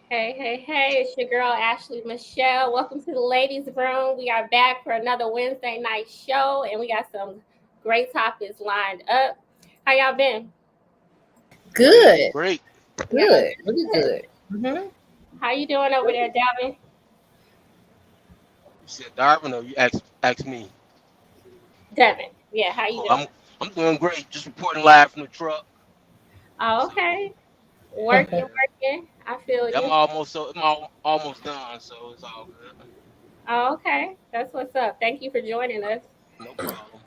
Hey, hey, hey, it's your girl Ashley Michelle. Welcome to the ladies' room. We are back for another Wednesday night show, and we got some great topics lined up. How y'all been? Great, Good, great. Yeah, good, really good. good. How you doing over there, Dalvin? You said Darwin, or you asked me? Devin. Yeah, how you Oh, doing? I'm doing great. Just reporting live from the truck. Oh, So okay. Working, yeah, working. I feel yeah, you. I'm almost done. So it's all good. Oh, okay. That's what's up. Thank you for joining us. No problem.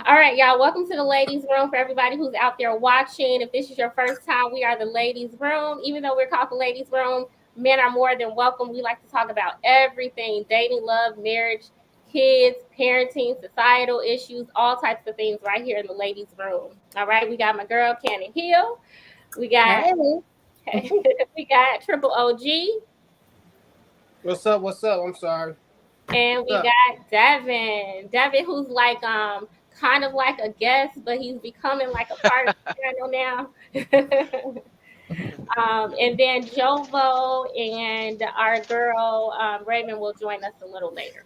All right, y'all. Welcome to the ladies' room. For everybody who's out there watching, if this is your first time, we are the ladies' room. Even though we're called the ladies' room, men are more than welcome. We like to talk about everything: dating, love, marriage, kids, parenting, societal issues, all types of things right here in the ladies' room. All right, we got my girl Cannon Hill. We got Hey, we got Triple OG, What's up? What's up? I'm sorry. and What's we up? got Devin. Devin, who's like kind of like a guest, but he's becoming like a part of the channel now. And then Jovo and our girl Raven will join us a little later.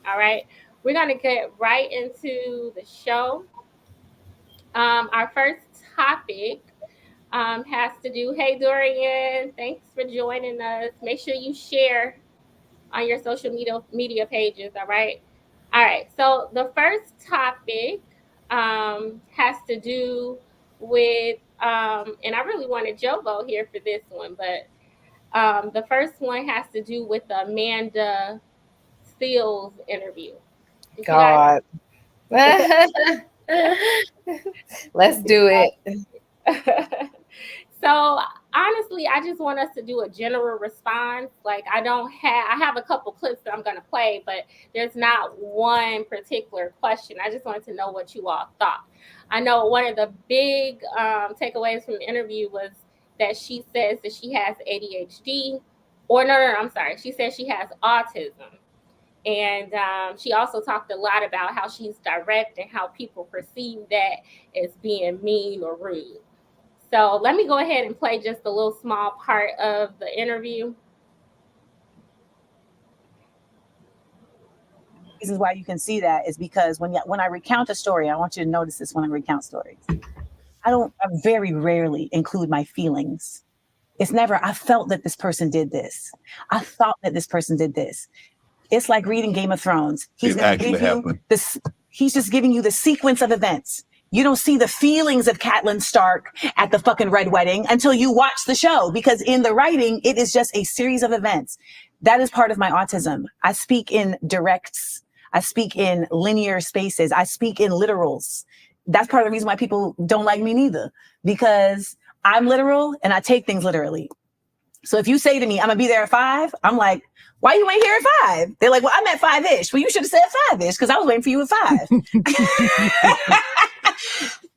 All right, we're gonna get right into the show. Our first topic has to do. Hey Dorian, thanks for joining us. Make sure you share on your social media pages. All right. So the first topic has to do with, and I really wanted Jovo here for this one, but the first one has to do with the Amanda Seals interview. Did you guys? God. Let's do it. So honestly, I just want us to do a general response. Like I have a couple clips that I'm gonna play, but there's not one particular question. I just wanted to know what you all thought. I know one of the big takeaways from the interview was that she says that she has ADHD, or no, I'm sorry, she says she has autism. And she also talked a lot about how she's direct and how people perceive that as being mean or rude. So let me go ahead and play just a little small part of the interview. Reasons why you can see that is because when I recount a story, I want you to notice this when I recount stories. I very rarely include my feelings. It's never, I felt that this person did this. I thought that this person did this. It's like reading Game of Thrones. He's going to give you this, he's just giving you the sequence of events. You don't see the feelings of Catelyn Stark at the fucking Red Wedding until you watch the show, because in the writing, it is just a series of events. That is part of my autism. I speak in directs. I speak in linear spaces. I speak in literals. That's part of the reason why people don't like me neither, because I'm literal and I take things literally. So if you say to me, I'm gonna be there at 5, I'm like, why you ain't here at 5? They're like, well, I'm at 5-ish. Well, you should have said 5-ish because I was waiting for you at 5.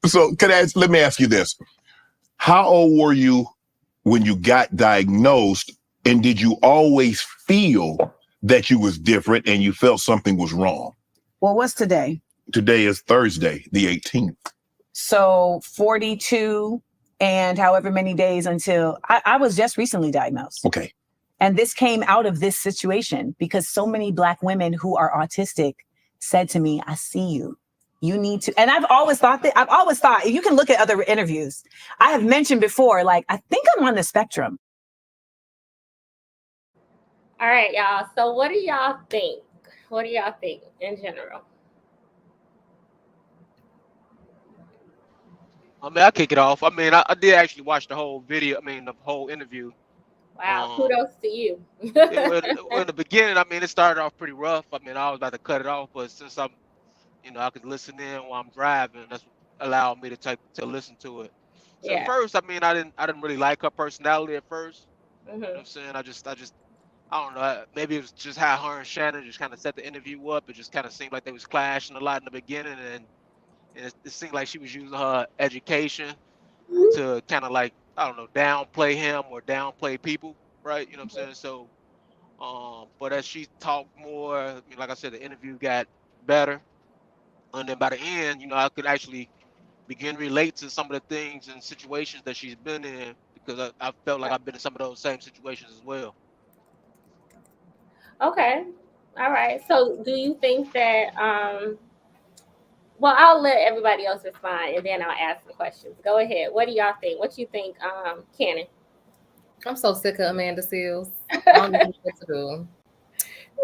So let me ask you this. How old were you when you got diagnosed, and did you always feel that you was different and you felt something was wrong? Well, what's today? Today is Thursday, the 18th. So 42 and however many days until I was just recently diagnosed. Okay. And this came out of this situation because so many Black women who are autistic said to me, I see you. You need to. And I've always thought, you can look at other interviews. I have mentioned before, like, I think I'm on the spectrum. All right, y'all. So what do y'all think? What do y'all think in general? I mean, I kick it off. I mean, I did actually watch the whole video. I mean, the whole interview. Wow, Um, kudos to you. well, in the beginning, I mean, it started off pretty rough. I mean, I was about to cut it off, but since I could listen in while I'm driving. That's what allowed me to listen to it. So at Yeah. first, I mean, I didn't really like her personality at first. You know what Hmm. I'm saying? I don't know. Maybe it was just how her and Shannon just kind of set the interview up. It just kind of seemed like they was clashing a lot in the beginning, and it seemed like she was using her education to kind of like, I don't know, downplay him or downplay people, right? You know what I'm saying? So, but as she talked more, I mean, like I said, the interview got better, and then by the end, I could actually begin to relate to some of the things and situations that she's been in because I felt like I've been in some of those same situations as well. Okay. All right. So do you think that well, I'll let everybody else respond and then I'll ask some questions. Go ahead. What do y'all think? What you think, Cannon? I'm so sick of Amanda Seals. I don't even know what to do.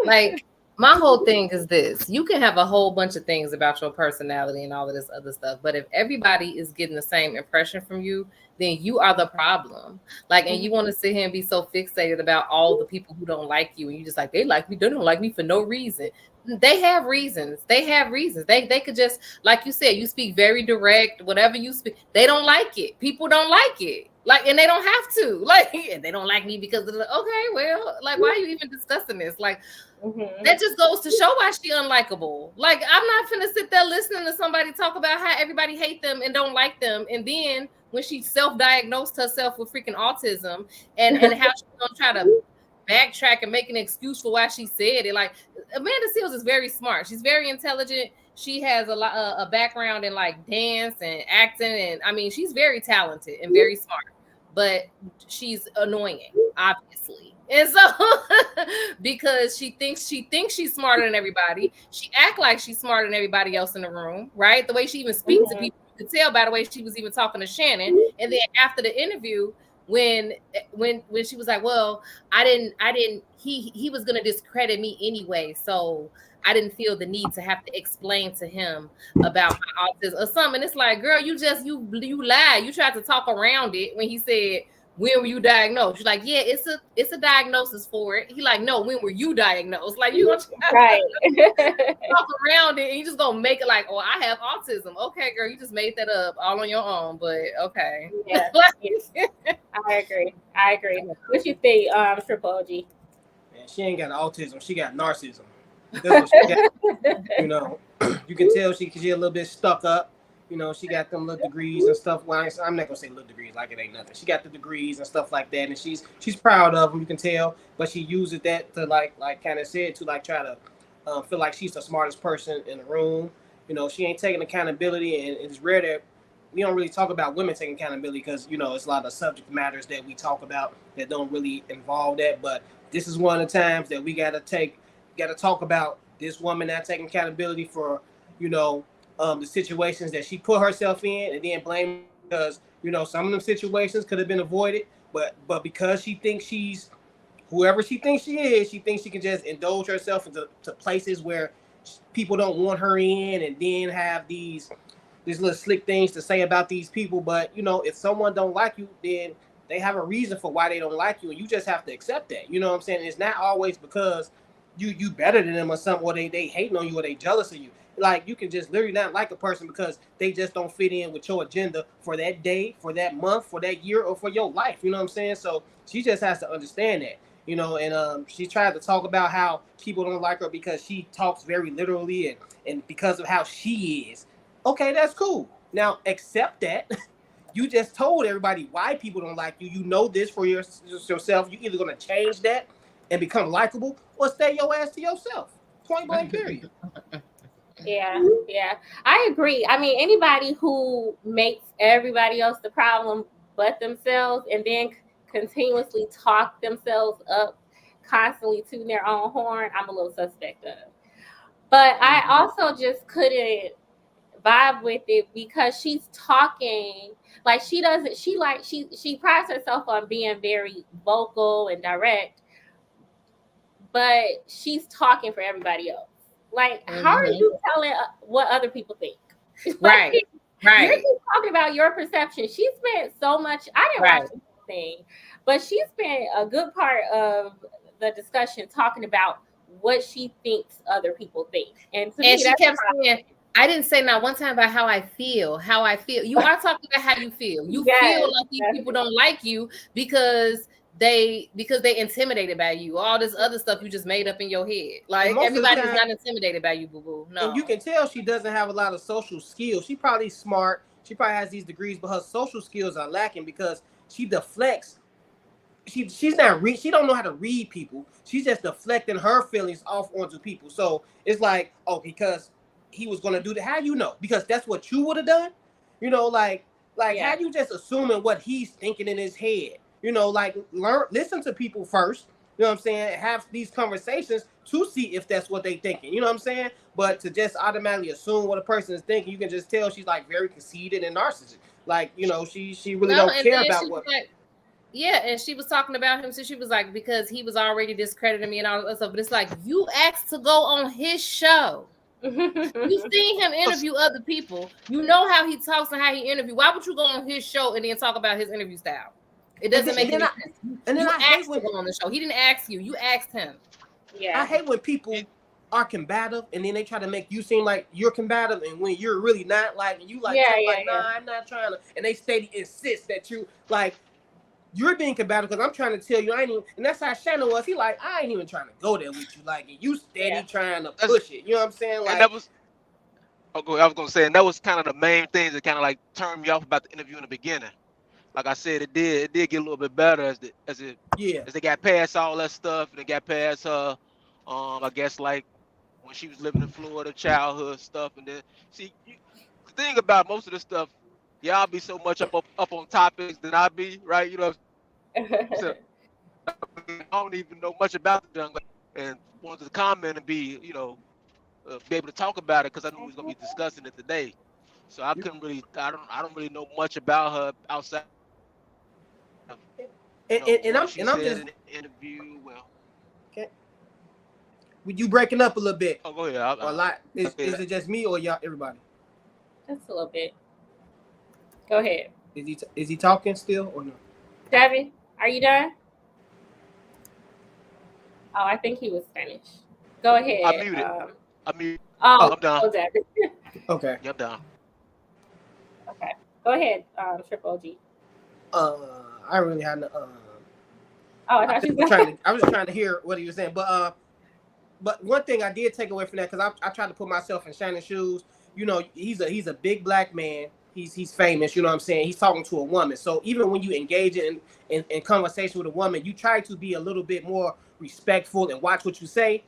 Like, my whole thing is this: you can have a whole bunch of things about your personality and all of this other stuff, but if everybody is getting the same impression from you, then you are the problem. Like, and you want to sit here and be so fixated about all the people who don't like you, and you just like, they like me, they don't like me for no reason. They have reasons. They have reasons. They could just, like you said, you speak very direct. Whatever you speak, they don't like it. People don't like it. Like, and they don't have to. Like, and they don't like me because of the, okay, well, like, why are you even discussing this? Like, that just goes to show why she unlikable. Like, I'm not finna sit there listening to somebody talk about how everybody hate them and don't like them, and then when she self-diagnosed herself with freaking autism, and how she's gonna try to backtrack and make an excuse for why she said it. Like, Amanda Seals is very smart. She's very intelligent. She has a background in like dance and acting, and I mean, she's very talented and very smart, but she's annoying, obviously. And so because she thinks she's smarter than everybody, she act like she's smarter than everybody else in the room, right? The way she even speaks to people, you could tell by the way she was even talking to Shannon. And then after the interview, when she was like, well, I didn't he was gonna discredit me anyway, so I didn't feel the need to have to explain to him about my autism or something. It's like, girl, you lied. You tried to talk around it when he said, when were you diagnosed? You're like, yeah, it's a diagnosis for it. He like, no, when were you diagnosed? Like, you gonna try to talk around it and you just gonna make it like, oh, I have autism. Okay, girl, you just made that up all on your own, but okay. Yeah. I agree. What you think, Triple OG? Man, she ain't got autism. She got narcissism. That's what she got. You know, you can tell she's a little bit stuck up. You know, she got them little degrees and stuff. Well, I'm not gonna say little degrees like it ain't nothing. She got the degrees and stuff like that, and she's proud of them. You can tell, but she uses that to like kind of said to like try to feel like she's the smartest person in the room. You know, she ain't taking accountability, and it's rare that we don't really talk about women taking accountability because you know it's a lot of subject matters that we talk about that don't really involve that. But this is one of the times that we gotta talk about this woman not taking accountability for you know the situations that she put herself in, and then blame because you know some of them situations could have been avoided, but because she thinks she's whoever she thinks she is, she thinks she can just indulge herself into places where people don't want her in, and then have these little slick things to say about these people. But you know, if someone don't like you, then they have a reason for why they don't like you, and you just have to accept that. You know what I'm saying? It's not always because you better than them or something, or they hating on you, or they jealous of you. Like, you can just literally not like a person because they just don't fit in with your agenda for that day, for that month, for that year, or for your life. You know what I'm saying? So she just has to understand that. You know, and she tried to talk about how people don't like her because she talks very literally and because of how she is. Okay, that's cool. Now accept that. You just told everybody why people don't like you. You know this for yourself. You're either going to change that and become likable, or stay your ass to yourself. Point blank, period. Yeah, I agree. I mean, anybody who makes everybody else the problem but themselves, and then continuously talk themselves up, constantly tooting their own horn, I'm a little suspect of. But I also just couldn't vibe with it because she's talking like she prides herself on being very vocal and direct, but she's talking for everybody else. Like, how are you telling what other people think? Right. You're just talking about your perception. She spent so much. I didn't watch the whole thing, but she spent a good part of the discussion talking about what she thinks other people think. And to me, she kept saying, I didn't say not one time about how I feel. You are talking about how you feel. You feel like these people don't like you because they intimidated by you. All this other stuff you just made up in your head. Like, everybody's not intimidated by you, boo-boo. No. And you can tell she doesn't have a lot of social skills. She probably smart. She probably has these degrees, but her social skills are lacking because she deflects. She's not she don't know how to read people. She's just deflecting her feelings off onto people. So it's like, oh, because he was gonna do that. How you know? Because that's what you would have done. You know, like Like, Yeah. how you just assuming what he's thinking in his head? You know, like listen to people first. You know what I'm saying? Have these conversations to see if that's what they thinking. You know what I'm saying? But to just automatically assume what a person is thinking, you can just tell she's like very conceited and narcissistic. Like, you know, she really No, don't and care then about she was what. like, yeah, and she was talking about him, so she was like, because he was already discrediting me and all that stuff. But it's like, you asked to go on his show. You seen him interview other people. You know how he talks and how he interview. Why would you go on his show and then talk about his interview style? It doesn't make any sense. And then You I hate asked when to go on the show. He didn't ask you. You asked him. Yeah. I hate when people are combative and then they try to make you seem like you're combative, and when you're really not, like, and you like, Yeah, like, yeah, nah, I'm not trying to, and they steady insist that you like you're being combative because I'm trying to tell you I ain't even, and that's how Shannon was. He like, I ain't even trying to go there with you, like, and you steady Yeah. trying to That's, push it. You know what I'm saying? and Like, that was. I was gonna say, and that was kind of the main things that kind of like turned me off about the interview in the beginning. Like I said, it did get a little bit better yeah, as they got past all that stuff and they got past her. I guess like when she was living in Florida, childhood stuff, and then see the thing about most of this stuff, y'all be so much up on topics than I be, right? You know what I'm saying? I don't even know much about the young lady, and wanted to comment and be able to talk about it because I knew we was gonna be discussing it today. So I don't really know much about her outside of and what I'm she and I'm said just in the interview. Well, okay. With you breaking up a little bit oh, go ahead. or a lot, is Okay. it just me or y'all everybody? Just a little bit. Go ahead. Is he talking still or no? Devin, are you done? Oh, I think he was finished. Go I ahead. muted. I mute. Oh, I'm done. Devin. Okay. Yeah, I'm done. Okay. Go ahead, Triple G. I really had no. Oh, I thought you were I was just trying to hear what he was saying, but one thing I did take away from that, because I tried to put myself in Shannon's shoes. You know, he's a big black man. He's famous. You know what I'm saying? He's talking to a woman. So even when you engage in conversation with a woman, you try to be a little bit more respectful and watch what you say.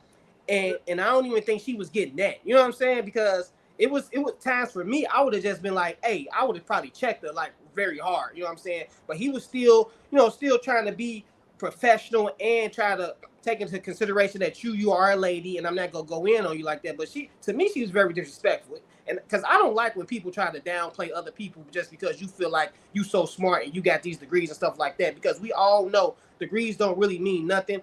And I don't even think she was getting that. You know what I'm saying? Because it was times for me, I would have just been like, hey, I would have probably checked her like very hard. You know what I'm saying? But he was still, still trying to be professional and try to take into consideration that you are a lady, and I'm not gonna go in on you like that. But to me, she was very disrespectful, and because I don't like when people try to downplay other people just because you feel like you so smart and you got these degrees and stuff like that. Because we all know degrees don't really mean nothing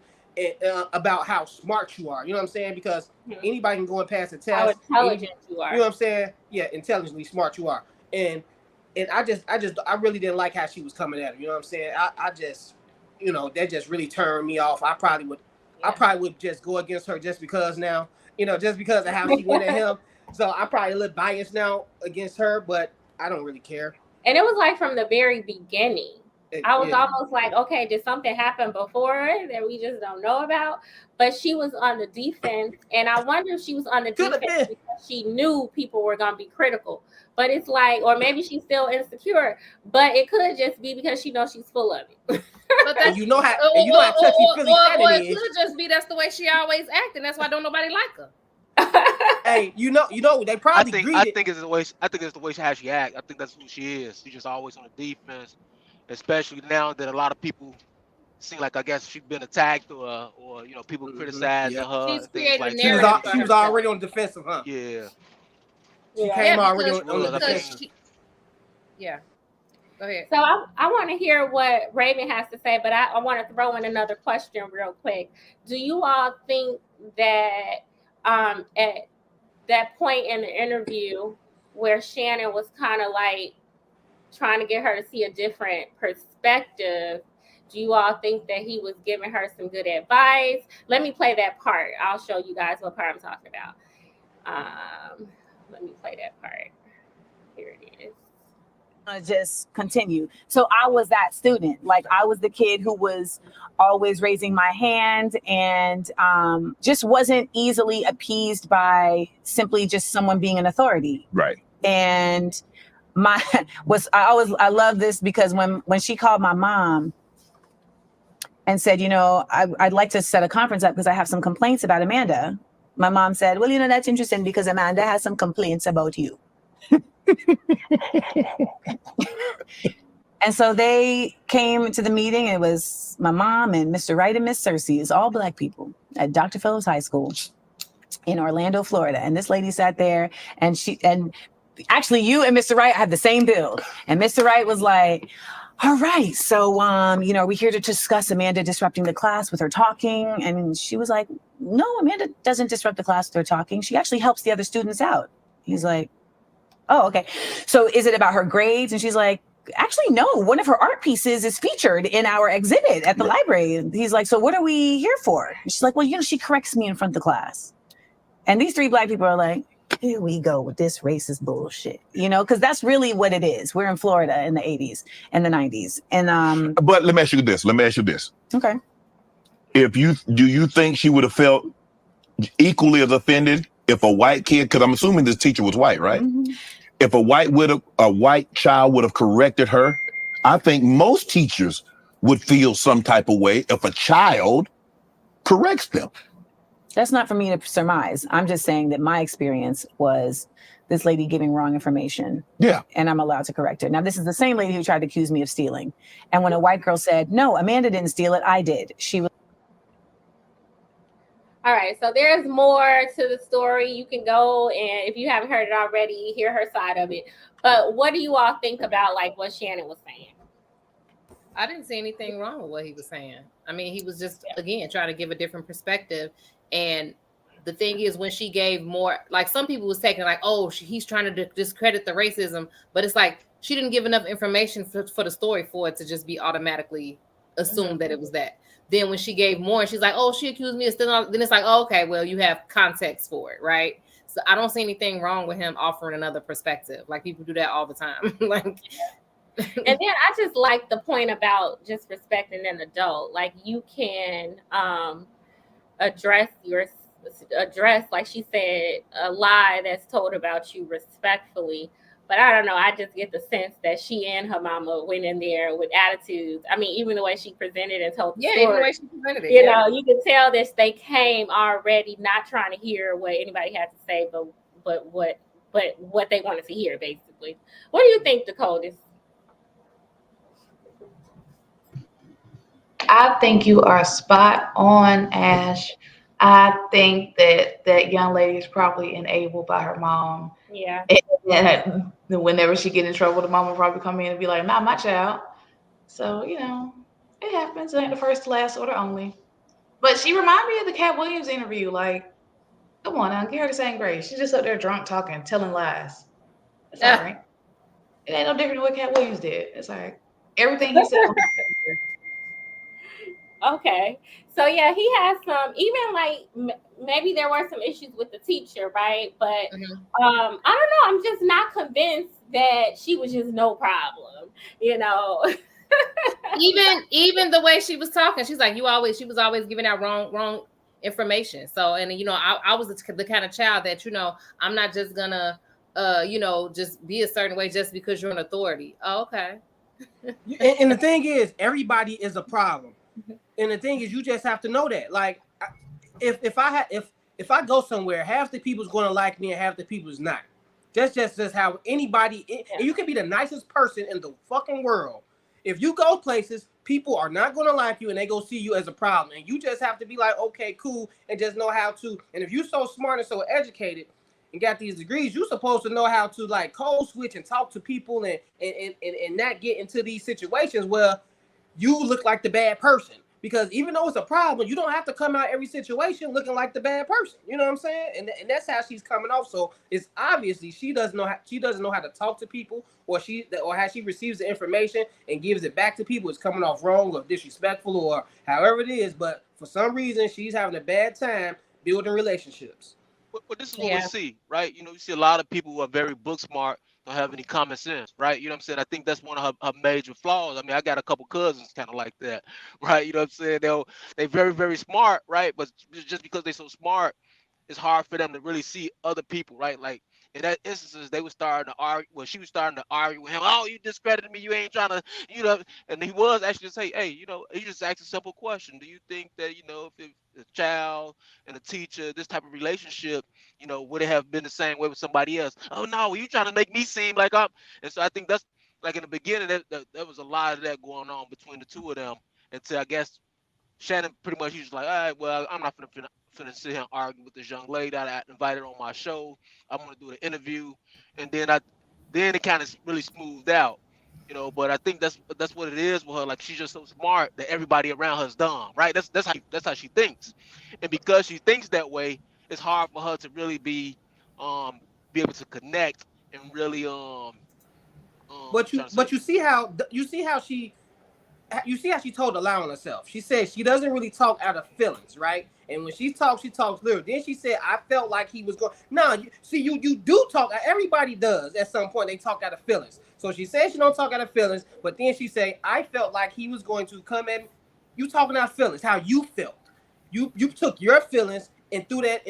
about how smart you are. You know what I'm saying? Because anybody can go and pass a test. how intelligent you are. You know what I'm saying? Yeah, intelligently smart you are, and I really didn't like how she was coming at him. You know what I'm saying? I just, that just really turned me off. I probably would just go against her just because now, just because of how she went at him. So I'm probably a little biased now against her, but I don't really care. And it was like from the very beginning. I was almost like, okay, did something happen before that we just don't know about? But she was on the defense, and I wonder if she was on the defense because she knew people were going to be critical. But it's like, or maybe she's still insecure, but it could just be because she knows she's full of it. But that's, you know how touchy feely Shannon is. It could just be that's the way she always act, and that's why don't nobody like her. Hey, they probably I think it's the way. I think it's the way how she act. I think that's who she is. She's just always on the defense, especially now that a lot of people seem like, I guess, she's been attacked or people criticizing her. She's things like that. She was already on the defensive, huh? Yeah. She came already on the defensive. Yeah. Go ahead. So I want to hear what Raven has to say, but I want to throw in another question real quick. Do you all think that at that point in the interview where Shannon was kind of like trying to get her to see a different perspective, do you all think that he was giving her some good advice? Let me play that part. I'll show you guys what part I'm talking about. Let me play that part. Here it is. Just continue. So I was that student. Like, I was the kid who was always raising my hand and just wasn't easily appeased by simply just someone being an authority. Right. And I love this because when she called my mom and said, I'd like to set a conference up because I have some complaints about Amanda. My mom said, well, that's interesting because Amanda has some complaints about you. And so they came to the meeting. It was my mom and Mr. Wright and Miss Cersei. It's all black people at Dr. Phillips High School in Orlando, Florida. And this lady sat there, and actually you and Mr. Wright had the same build. And Mr. Wright was like, all right, so we're here to discuss Amanda disrupting the class with her talking. And she was like, no, Amanda doesn't disrupt the class with her talking. She actually helps the other students out. He's like, oh, okay. So is it about her grades? And she's like, actually, no. One of her art pieces is featured in our exhibit at the library. And he's like, so what are we here for? And she's like, well, she corrects me in front of the class. And these three black people are like, here we go with this racist bullshit, because that's really what it is. We're in Florida in the 80s and the 90s. And But let me ask you this. Okay. Do you think she would have felt equally as offended if a white kid, because I'm assuming this teacher was white, right? Mm-hmm. If a white child would have corrected her, I think most teachers would feel some type of way if a child corrects them. That's not for me to surmise. I'm just saying that my experience was this lady giving wrong information. Yeah. And I'm allowed to correct her. Now, this is the same lady who tried to accuse me of stealing. And when a white girl said, no, Amanda didn't steal it, I did. She was. All right, so there's more to the story. You can go and if you haven't heard it already, hear her side of it. But what do you all think about like what Shannon was saying? I didn't see anything wrong with what he was saying. I mean, he was just, again, trying to give a different perspective. And the thing is, when she gave more, like some people was taking like, oh, he's trying to discredit the racism. But it's like, she didn't give enough information for the story for it to just be automatically assumed that it was that. Then when she gave more, she's like, oh, she accused me of stealing. Then it's like, oh, okay, well, you have context for it, right? So I don't see anything wrong with him offering another perspective. Like people do that all the time. Like. And then I just like the point about just respecting an adult. Like you can address like she said, a lie that's told about you respectfully. But I don't know, I just get the sense that she and her mama went in there with attitudes. I mean, even the way she presented and told the story, even the way she presented it, you know, you can tell that they came already not trying to hear what anybody had to say, but what they wanted to hear, basically. What do you think, Dakota? I think you are spot on, Ash. I think that young lady is probably enabled by her mom. Yeah. And whenever she get in trouble, the mom will probably come in and be like, "Not my child." So it happens. It ain't the first to last or the only. But she reminded me of the Cat Williams interview. Like, come on now, give her the same grace. She's just up there drunk talking, telling lies. It's all right. It ain't no different than what Cat Williams did. It's all right. Everything he said. Okay. So yeah, he has some, even like maybe there were some issues with the teacher, right? But I don't know, I'm just not convinced that she was just no problem, even the way she was talking, she's like, she was always giving out wrong information. So, and I was the kind of child that, I'm not just gonna just be a certain way just because you're an authority. Oh, okay. And the thing is, everybody is a problem. And the thing is, you just have to know that. Like, if I go somewhere, half the people's going to like me and half the people's not. That's just how anybody. And you can be the nicest person in the fucking world. If you go places, people are not going to like you, and they go see you as a problem. And you just have to be like, okay, cool, and just know how to. And if you're so smart and so educated and got these degrees, you're supposed to know how to like code switch and talk to people and not get into these situations where you look like the bad person. Because even though it's a problem, you don't have to come out every situation looking like the bad person. You know what I'm saying? And that's how she's coming off. So it's obviously she doesn't know how to talk to people, or how she receives the information and gives it back to people is coming off wrong or disrespectful or however it is. But for some reason, she's having a bad time building relationships. But this is what we see, right? You see a lot of people who are very book smart, don't have any common sense, right? You know what I'm saying? I think that's one of her major flaws. I mean, I got a couple cousins kind of like that, right? You know what I'm saying? They very, very smart, right? But just because they're so smart, it's hard for them to really see other people, right? Like in that instances they were starting to argue. Well, she was starting to argue with him. Oh, you discredited me. You ain't trying to, you know. And he was actually say, hey, you know, he just asked a simple question. Do you think that, you know, if a child and a teacher, this type of relationship, you know, would it have been the same way with somebody else? Oh no, you trying to make me seem like I'm. And so I think that's like in the beginning, there was a lot of that going on between the two of them until I guess Shannon pretty much he was like, all right, well, I'm not finna sit here and argue with this young lady that I invited on my show. I'm gonna do the interview, and then it kind of really smoothed out, you know. But I think that's what it is with her. Like she's just so smart that everybody around her is dumb, right? That's how she thinks, and because she thinks that way, it's hard for her to really um be able to connect and really trying to say. But you see how she told a lie on herself. She said she doesn't really talk out of feelings, right? And when she talks literally. Then she said, "I felt like he was going." No, you do talk. Everybody does at some point. They talk out of feelings. So she said she don't talk out of feelings, but then she said, "I felt like he was going to come at me." You talking out of feelings? How you felt? You took your feelings and threw that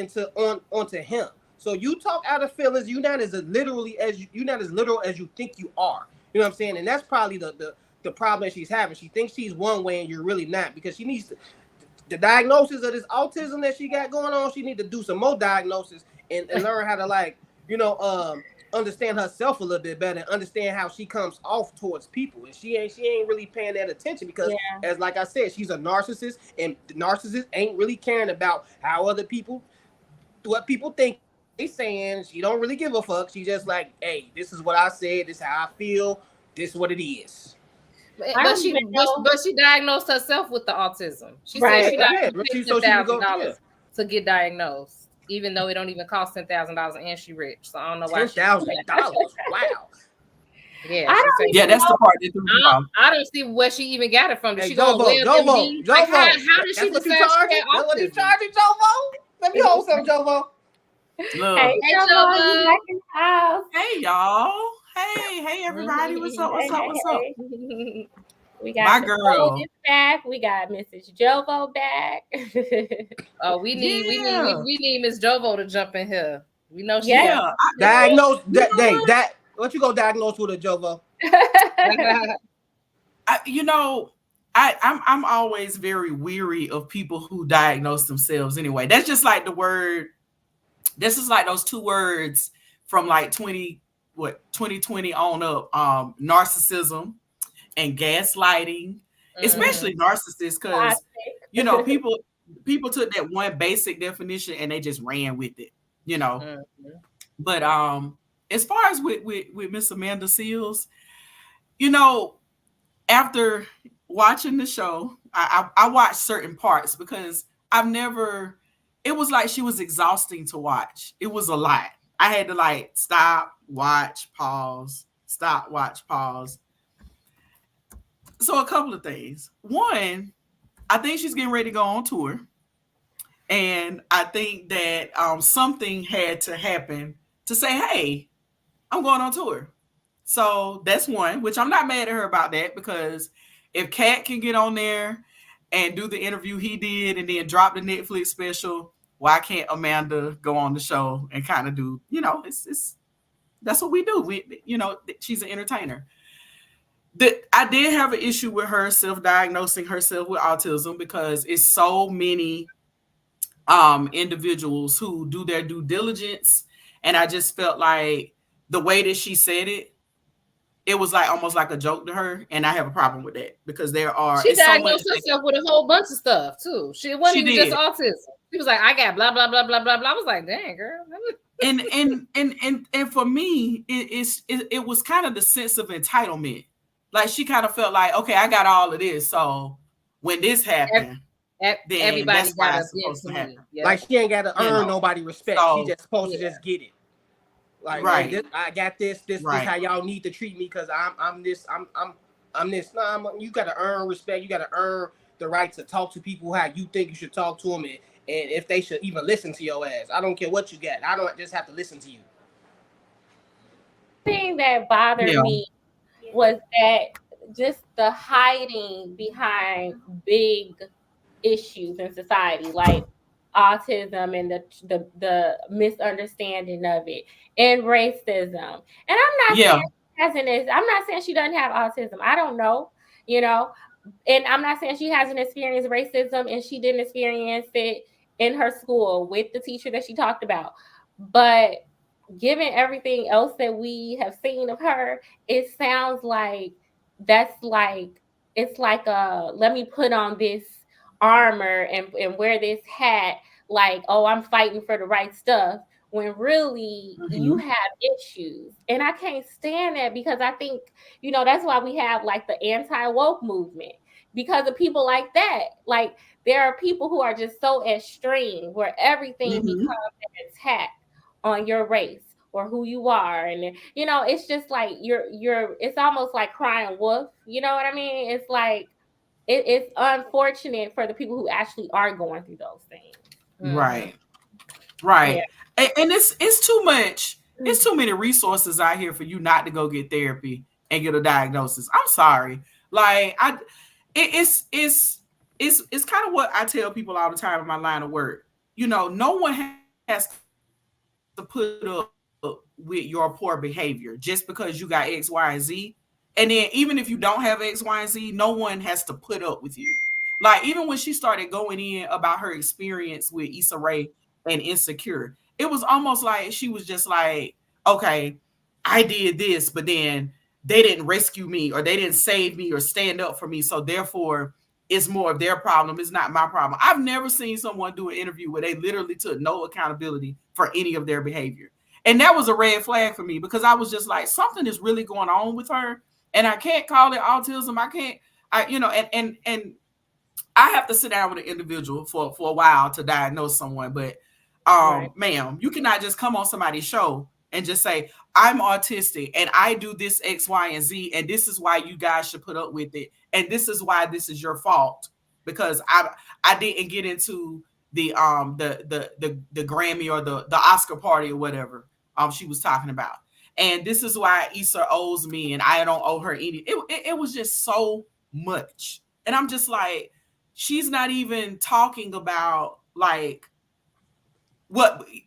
onto him. So you talk out of feelings. You're not as literal as you think you are. You know what I'm saying? And that's probably the problem that she's having. She thinks she's one way and you're really not, because she needs the diagnosis of this autism that she got going on. She need to do some more diagnosis and learn how to, like, you know, understand herself a little bit better and understand how she comes off towards people. And she ain't really paying that attention because, as like I said, she's a narcissist, and the narcissist ain't really caring about how other people, what people think they saying. She don't really give a fuck. She just like, hey, this is what I said. This is how I feel. This is what it is. But she diagnosed herself with the autism. She said she not going to pay $10,000 to get diagnosed, even though it don't even cost $10,000 and she rich. So I don't know why. $10,000. Wow. Yeah, that's the part that I don't see where she even got it from. Did she go Jovo? Like, how did she decide she had autism? That's what you charging, Jovo? Let me hold some, Jovo. Look. Hey, Jovo. Back in the house. Hey, y'all. Hey, everybody. What's up? What's up? We got my girl back. We got Mrs. Jovo back. Oh, we need Miss Jovo to jump in here. We know she diagnose that. What you go diagnose with a Jovo? I'm always very weary of people who diagnose themselves anyway. That's just like the word. This is like those two words from like 2020 on up. Narcissism and gaslighting, especially narcissists, because you know people took that one basic definition and they just ran with it, you know. But as far as with Miss Amanda Seales, you know, after watching the show, I watched certain parts because it was like she was exhausting to watch. It was a lot. I had to like stop, watch, pause, stop, watch, pause. So a couple of things. One, I think she's getting ready to go on tour. And I think that something had to happen to say, hey, I'm going on tour. So that's one, which I'm not mad at her about that, because if Kat can get on there and do the interview he did and then drop the Netflix special, why can't Amanda go on the show and kind of do, you know, it's that's what we do. You know, she's an entertainer. I did have an issue with her self-diagnosing herself with autism because it's so many individuals who do their due diligence, and I just felt like the way that she said it was like almost like a joke to her, and I have a problem with that because she diagnosed herself with a whole bunch of stuff too. She wasn't even just autism. She was like, I got blah blah blah blah blah blah. I was like, dang girl. And for me, it was kind of the sense of entitlement. Like she kind of felt like, okay, I got all of this, so when this happened, then everybody got it's supposed to happen. Yep. Like she ain't got to earn nobody respect. She just supposed to just get it. Like, right. I got this. This how y'all need to treat me because I'm this. I'm this. No, you got to earn respect. You got to earn the right to talk to people how you think you should talk to them, and if they should even listen to your ass. I don't care what you got. I don't just have to listen to you. The thing that bothered me was that just the hiding behind big issues in society. Like autism and the misunderstanding of it and racism. And I'm not saying Yeah. she hasn't. I'm not saying she doesn't have autism. I don't know, you know, and I'm not saying she hasn't experienced racism and she didn't experience it in her school with the teacher that she talked about. But given everything else that we have seen of her, it sounds like that's like it's like a let me put on this armor and wear this hat like, oh, I'm fighting for the right stuff when really you Mhm. have issues. And I can't stand that because I think, that's why we have like the anti-woke movement because of people like that. Like there are people who are just so extreme where everything becomes Mhm. an attack on your race or who you are. And it's just like you're it's almost like crying wolf. You know what I mean? It's like it's unfortunate for the people who actually are going through those things. Mm-hmm. Right. Yeah. Right. And it's too much. It's too many resources out here for you not to go get therapy and get a diagnosis. I'm sorry. Like it's kind of what I tell people all the time in my line of work. No one has to put up with your poor behavior just because you got X, Y, and Z. And then even if you don't have X, Y, and Z, no one has to put up with you. Like even when she started going in about her experience with Issa Rae and Insecure, it was almost like she was just like, okay, I did this, but then they didn't rescue me or they didn't save me or stand up for me. So therefore, it's more of their problem. It's not my problem. I've never seen someone do an interview where they literally took no accountability for any of their behavior. And that was a red flag for me because I was just like, something is really going on with her. And I can't call it autism. I can't, and I have to sit down with an individual for a while to diagnose someone. But Right. ma'am, you cannot just come on somebody's show and just say, I'm autistic and I do this X, Y, and Z, and this is why you guys should put up with it. And this is why this is your fault. Because I didn't get into the Grammy or the Oscar party or whatever she was talking about. And this is why Issa owes me and I don't owe her any. It was just so much. And I'm just like, she's not even talking about like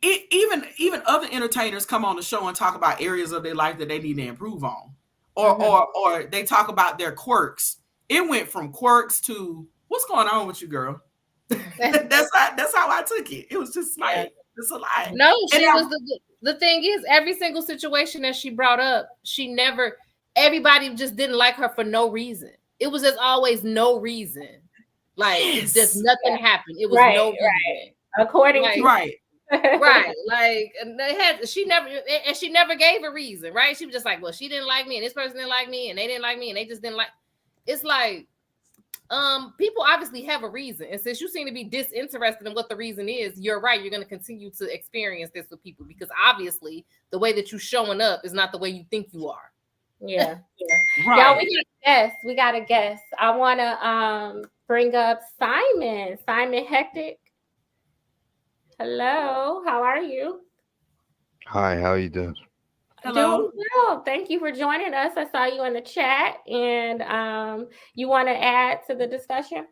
even other entertainers come on the show and talk about areas of their life that they need to improve on, or Mm-hmm. or they talk about their quirks. It went from quirks to what's going on with you, girl. That's how I took it. It was just Yeah. like it's a lot. No, And she was the thing is every single situation that she brought up, she never everybody just didn't like her for no reason. It was just always no reason. Like it just yes, nothing happened. It was Right. no Right. reason. According Like to right, right, like and she never gave a reason, right? She was just like, well, she didn't like me, and this person didn't like me, and they didn't like me, and they just didn't like. It's like people obviously have a reason, and since you seem to be disinterested in what the reason is, you're right, you're going to continue to experience this with people because obviously the way that you're showing up is not the way you think you are. Yeah. Yeah. Y'all, right. we got a guest. I want to bring up Simon. Simon Hectic. Hello. How are you? Hi, how you doing? Doing Hello. well. Thank you for joining us. I saw you in the chat and you want to add to the discussion?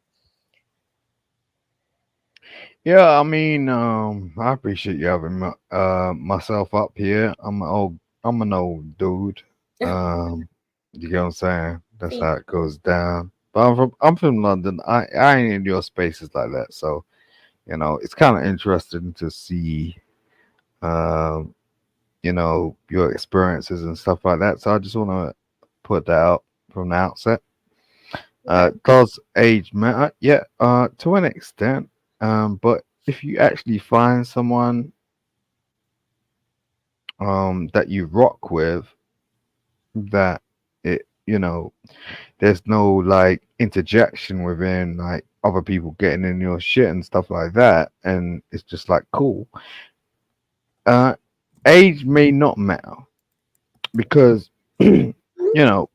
Yeah, I mean, I appreciate you having myself up here. I'm an old dude. You get what I'm saying? That's See. how it goes down. But I'm from London. I ain't in your spaces like that, so it's kind of interesting to see, um, your experiences and stuff like that. So I just want to put that out from the outset. Okay. Does age matter? Yeah, to an extent. But if you actually find someone that you rock with, that there's no like interjection within like other people getting in your shit and stuff like that, and it's just like cool. Uh, age may not matter because know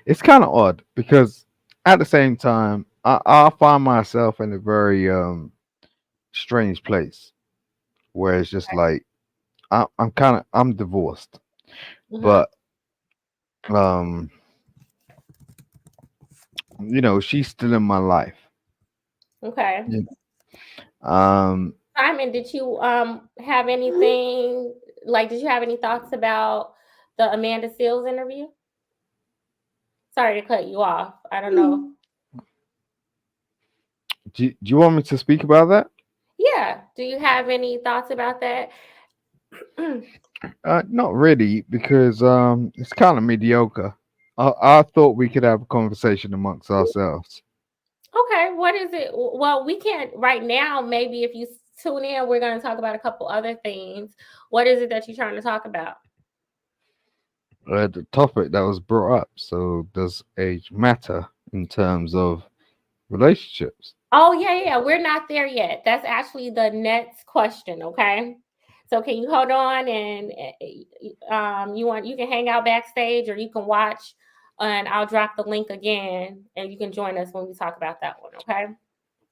it's kind of odd because at the same time I find myself in a very strange place where it's just like I'm divorced, Mm-hmm. but um she's still in my life. Okay. Yeah. Simon, did you have anything like? Did you have any thoughts about the Amanda Seales interview? Sorry to cut you off. I don't know. Do you want me to speak about that? Yeah. Do you have any thoughts about that? Not really, because it's kind of mediocre. I thought we could have a conversation amongst ourselves. Okay, what is it? Well, we can't right now. Maybe if you tune in, we're going to talk about a couple other things. What is it that you're trying to talk about? The topic that was brought up. So, does age matter in terms of relationships? Oh, yeah. We're not there yet. That's actually the next question. Okay. So can you hold on and you can hang out backstage or you can watch and I'll drop the link again and you can join us when we talk about that one. Okay.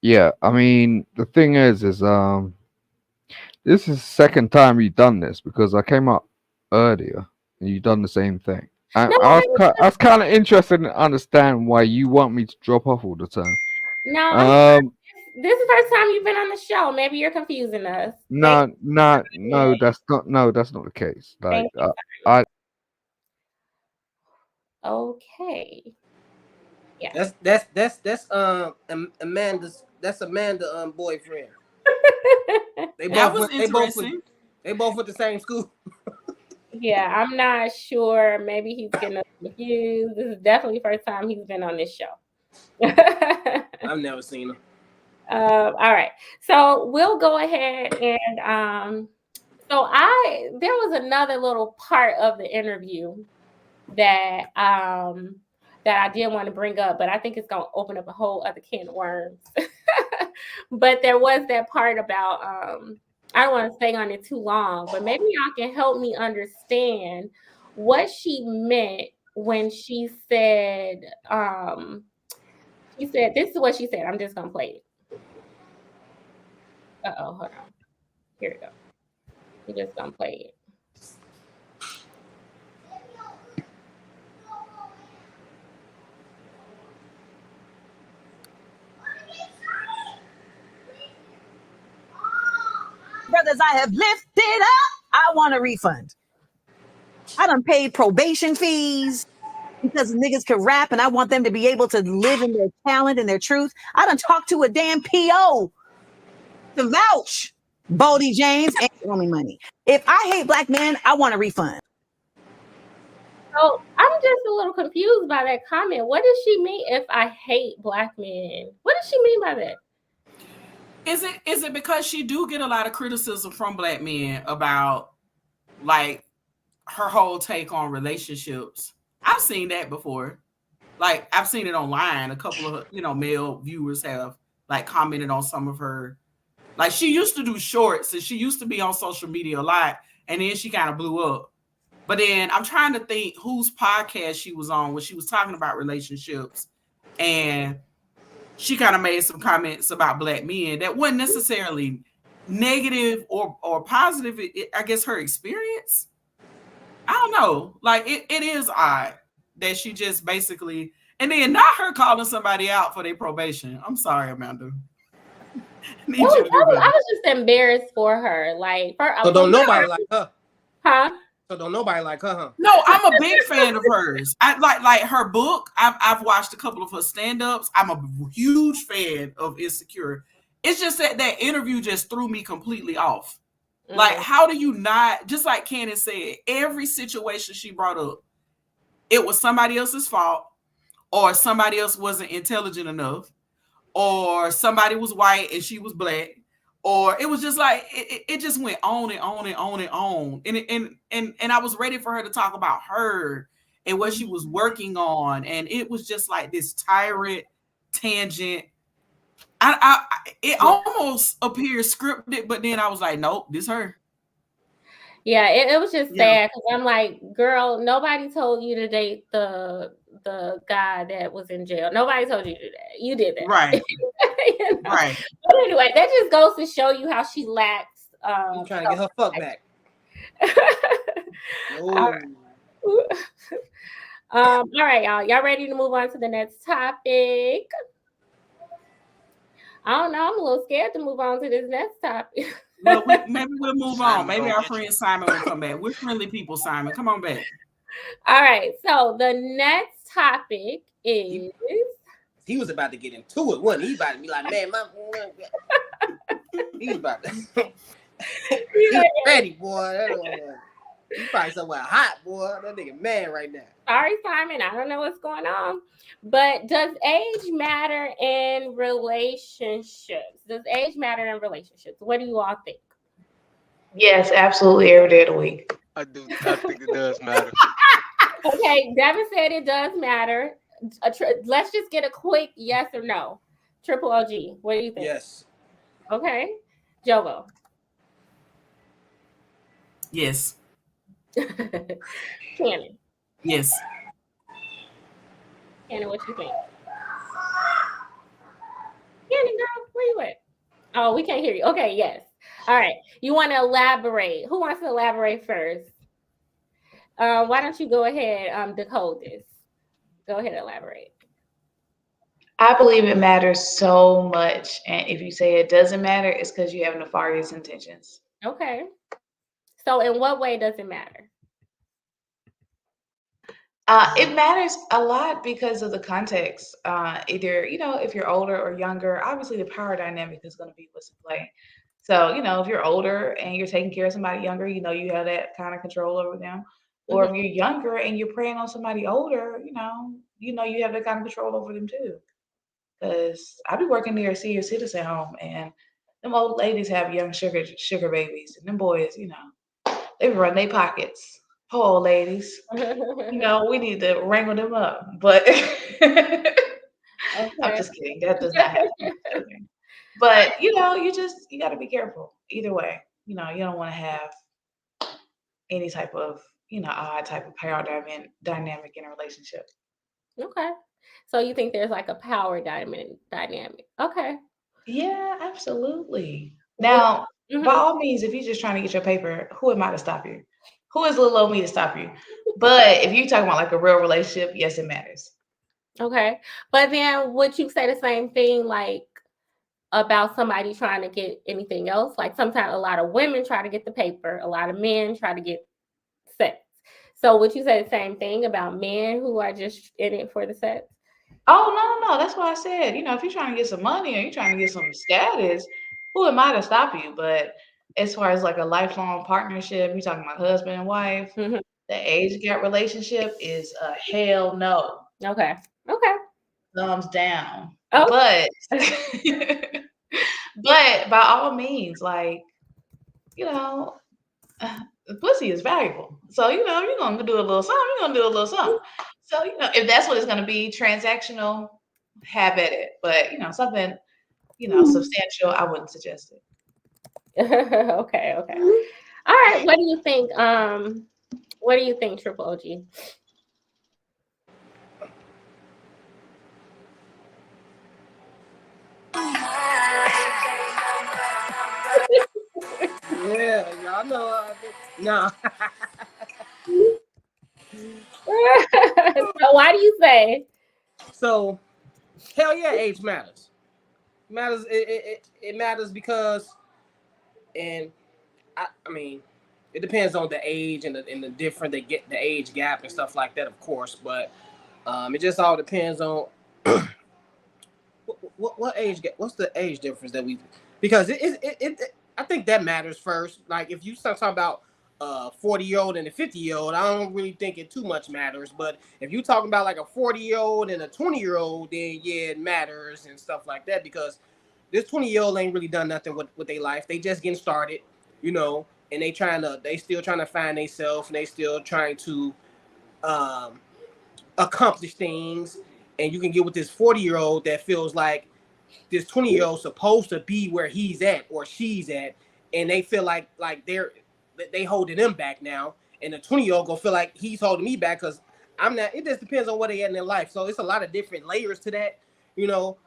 Yeah, I mean, the thing is this is the second time you've done this because I came up earlier and you've done the same thing. No, I was kind of interested in understand why you want me to drop off all the time. no, I'm Um, this is the first time you've been on the show. Maybe you're confusing us. no, no, that's not the case. Like, Thank you. I Okay. Yeah. Amanda boyfriend. They That both was went they both went interesting. they both went the same school. Yeah, I'm not sure. Maybe he's getting us confused. This is definitely the first time he's been on this show. I've never seen her. All right. So we'll go ahead and there was another little part of the interview that that I did want to bring up, but I think it's gonna open up a whole other can of worms. But there was that part about I don't want to stay on it too long, but maybe y'all can help me understand what she meant when she said this is what she said. I'm just gonna play it. Hold on. Here we go. I'm just gonna play it. Brothers I have lifted up, I want a refund. I done paid probation fees because niggas can rap and I want them to be able to live in their talent and their truth. I done talked to a damn PO to vouch Bodie James and owe me money. If I hate black men, I want a refund. So I'm just a little confused by that comment. What does she mean if I hate black men? What does she mean by that? Is it because she do get a lot of criticism from black men about like her whole take on relationships? I've seen that before. Like I've seen it online. A couple of male viewers have like commented on some of her. Like she used to do shorts and she used to be on social media a lot, and then she kind of blew up. But then I'm trying to think whose podcast she was on when she was talking about relationships, and she kind of made some comments about black men that wasn't necessarily negative or positive. I guess her experience. I don't know. Like it is odd that she just basically, and then not her calling somebody out for their probation. I'm sorry, Amanda. Need you to do better. I was just embarrassed for her. Like, So don't nobody like her. Huh? So don't nobody like her, huh? No, I'm a big fan of hers. I like her book. I've watched a couple of her stand-ups. I'm a huge fan of Insecure. It's just that interview just threw me completely off. Mm-hmm. Like, how do you not, just like Candace said, every situation she brought up, it was somebody else's fault, or somebody else wasn't intelligent enough, or somebody was white and she was black, or it was just like it just went on and on and on and on. And I was ready for her to talk about her and what she was working on. And it was just like this tyrant tangent. It almost appeared scripted, but then I was like, nope, this her. Yeah, it was just sad because I'm like, girl, nobody told you to date the guy that was in jail. Nobody told you to do that. You did that. Right. Right. But anyway, that just goes to show you how she lacks you trying to get her fuck back. All right, y'all. Y'all ready to move on to the next topic? I don't know. I'm a little scared to move on to this next topic. Well, maybe we'll move on. Simon Maybe gonna our get you. friend Simon will come back. We're friendly people, Simon. Come on back. All right. So the next topic is He was about to get into it, wasn't he? He about to be like, man, he was about to. He was ready, boy. He probably somewhere hot, boy. That nigga mad right now. sorry, Simon. I don't know what's going on. But does age matter in relationships? Does age matter in relationships? What do you all think? Yes, absolutely, every day of the week. I do. I think it does matter. Okay, Devin said it does matter. Let's just get a quick yes or no. Triple OG, what do you think? Yes. Okay, Jovo. Yes. Cannon. Yes. Cannon, what you think? Cannon, girl, where you at? Oh, we can't hear you. Okay, yes. All right. You want to elaborate? Who wants to elaborate first? Why don't you go ahead, decode this? Go ahead, elaborate. I believe it matters so much. And if you say it doesn't matter, it's because you have nefarious intentions. Okay. So, in what way does it matter? It matters a lot because of the context. Either, if you're older or younger, obviously the power dynamic is going to be what's in play. So, if you're older and you're taking care of somebody younger, you have that kind of control over them. Or if you're younger and you're preying on somebody older, you have that kind of control over them too. Because I be working near a senior citizen home, and them old ladies have young sugar babies, and them boys, they run their pockets. Poor old ladies. We need to wrangle them up. But I'm Okay. just kidding. That does not happen. I'm joking. But you got to be careful. Either way, you don't want to have any type of odd type of power dynamic in a relationship. Okay. So you think there's like a power dynamic. Okay. Yeah, absolutely. Now, by all means, if you're just trying to get your paper, who am I to stop you? Who is little old me to stop you? But if you're talking about like a real relationship, yes, it matters. Okay. But then would you say the same thing like about somebody trying to get anything else? Like sometimes a lot of women try to get the paper, a lot of men try to get sex. So would you say the same thing about men who are just in it for the sex? Oh, no. That's why I said, if you're trying to get some money or you're trying to get some status, who am I to stop you? But as far as like a lifelong partnership, you're talking about husband and wife, Mhm. the age gap relationship is a hell no. Okay. Okay. Thumbs down. Oh. But but by all means, like, the pussy is valuable. So, you're gonna do a little something, you're gonna do a little something. So, if that's what it's gonna be, transactional, have at it. But, something, substantial, I wouldn't suggest it. Okay. Okay. All right. What do you think? What do you think, Triple OG? Yeah, y'all know. No. So why do you say? So, hell yeah, age matters. Matters. It matters because, and I mean, it depends on the age and the different they get the age gap and stuff like that, of course. But it just all depends on what age gap. What's the age difference that we? Because I think that matters first. Like if you start talking about 40-year-old and a 50-year-old, I don't really think it too much matters. But if you talking about like a 40-year-old and a 20-year-old, then yeah, it matters and stuff like that because this 20-year-old ain't really done nothing with their life. They just getting started, and they still trying to find themselves and they still trying to um, accomplish things. And you can get with this 40-year-old that feels like this 20-year-old supposed to be where he's at or she's at, and they feel like they holding them back now, and the 20-year-old gonna feel like he's holding me back because I'm not. It just depends on what they at in their life. So it's a lot of different layers to that,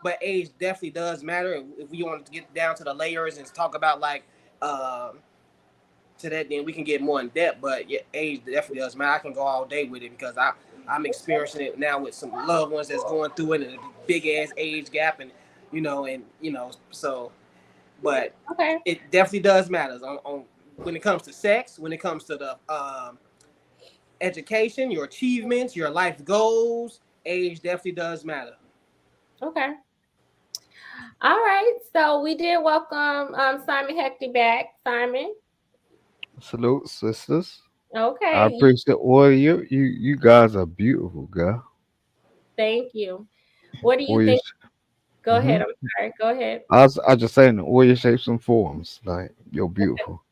But age definitely does matter. If we want to get down to the layers and talk about like to that, then we can get more in depth. But yeah, age definitely does matter. I can go all day with it because I'm experiencing it now with some loved ones that's going through it and a big ass age gap, and And so, but Okay. it definitely does matter on when it comes to sex, when it comes to the education, your achievements, your life goals. Age definitely does matter. Okay. All right. So we did welcome Simon Hector back. Simon. Salute, sisters. I Okay. appreciate all of you. You guys are beautiful, girl. Thank you. What do you All your, think? Go mm-hmm. ahead. I'm sorry. Go ahead. I just saying all your shapes and forms. Like you're beautiful.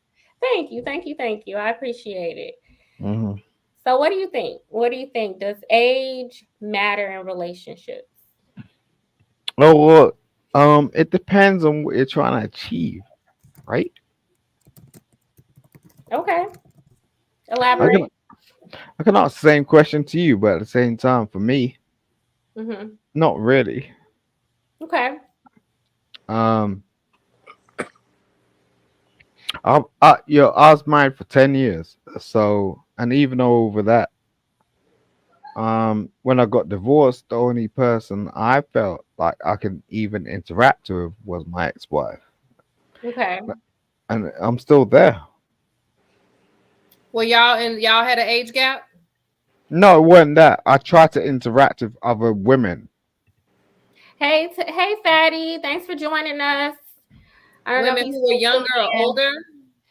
Thank you. Thank you. Thank you. I appreciate it. Mm-hmm. So what do you think? What do you think? Does age matter in relationships? Oh well, it depends on what you're trying to achieve, right? Okay. I can Elaborate. I can ask the same question to you, but at the same time, for me, Mm-hmm. not really. Okay. Um, I was married for 10 years, so and even over that, when I got divorced, the only person I felt like I could even interact with was my ex-wife, Okay. and I'm still there. Well, y'all had an age gap. No, it wasn't that. I tried to interact with other women. Hey, hey, Fatty. Thanks for joining us. I don't know if Women you who were still younger tuned or in, older.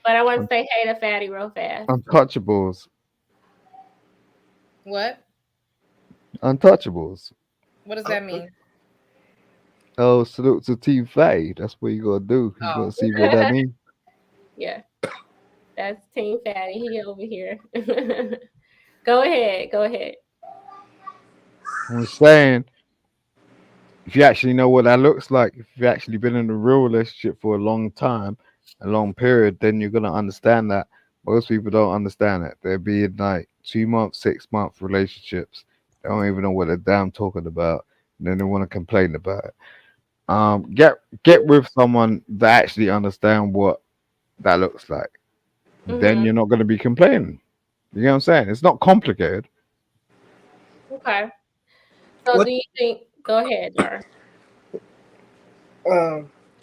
but I want to Un- say hey to Fatty real fast. Untouchables, What? untouchables. What does that mean? Oh, salute to Team Faye. That's what you gotta do. You gotta Oh, see what that means. Yeah, that's Team Fatty. He over here. Go ahead. Go ahead. I'm saying, if you actually know what that looks like, if you've actually been in a real relationship for a long time, a long period, then you're gonna understand that. Most people don't understand it. They're being like 2 month, 6 month relationships. They don't even know what they're damn talking about. And then they want to complain about it. Get with someone that actually understand what that looks like. Then Mm-hmm. you're not gonna be complaining. You know what I'm saying? It's not complicated. Okay. So What do you think? Go ahead, Jar.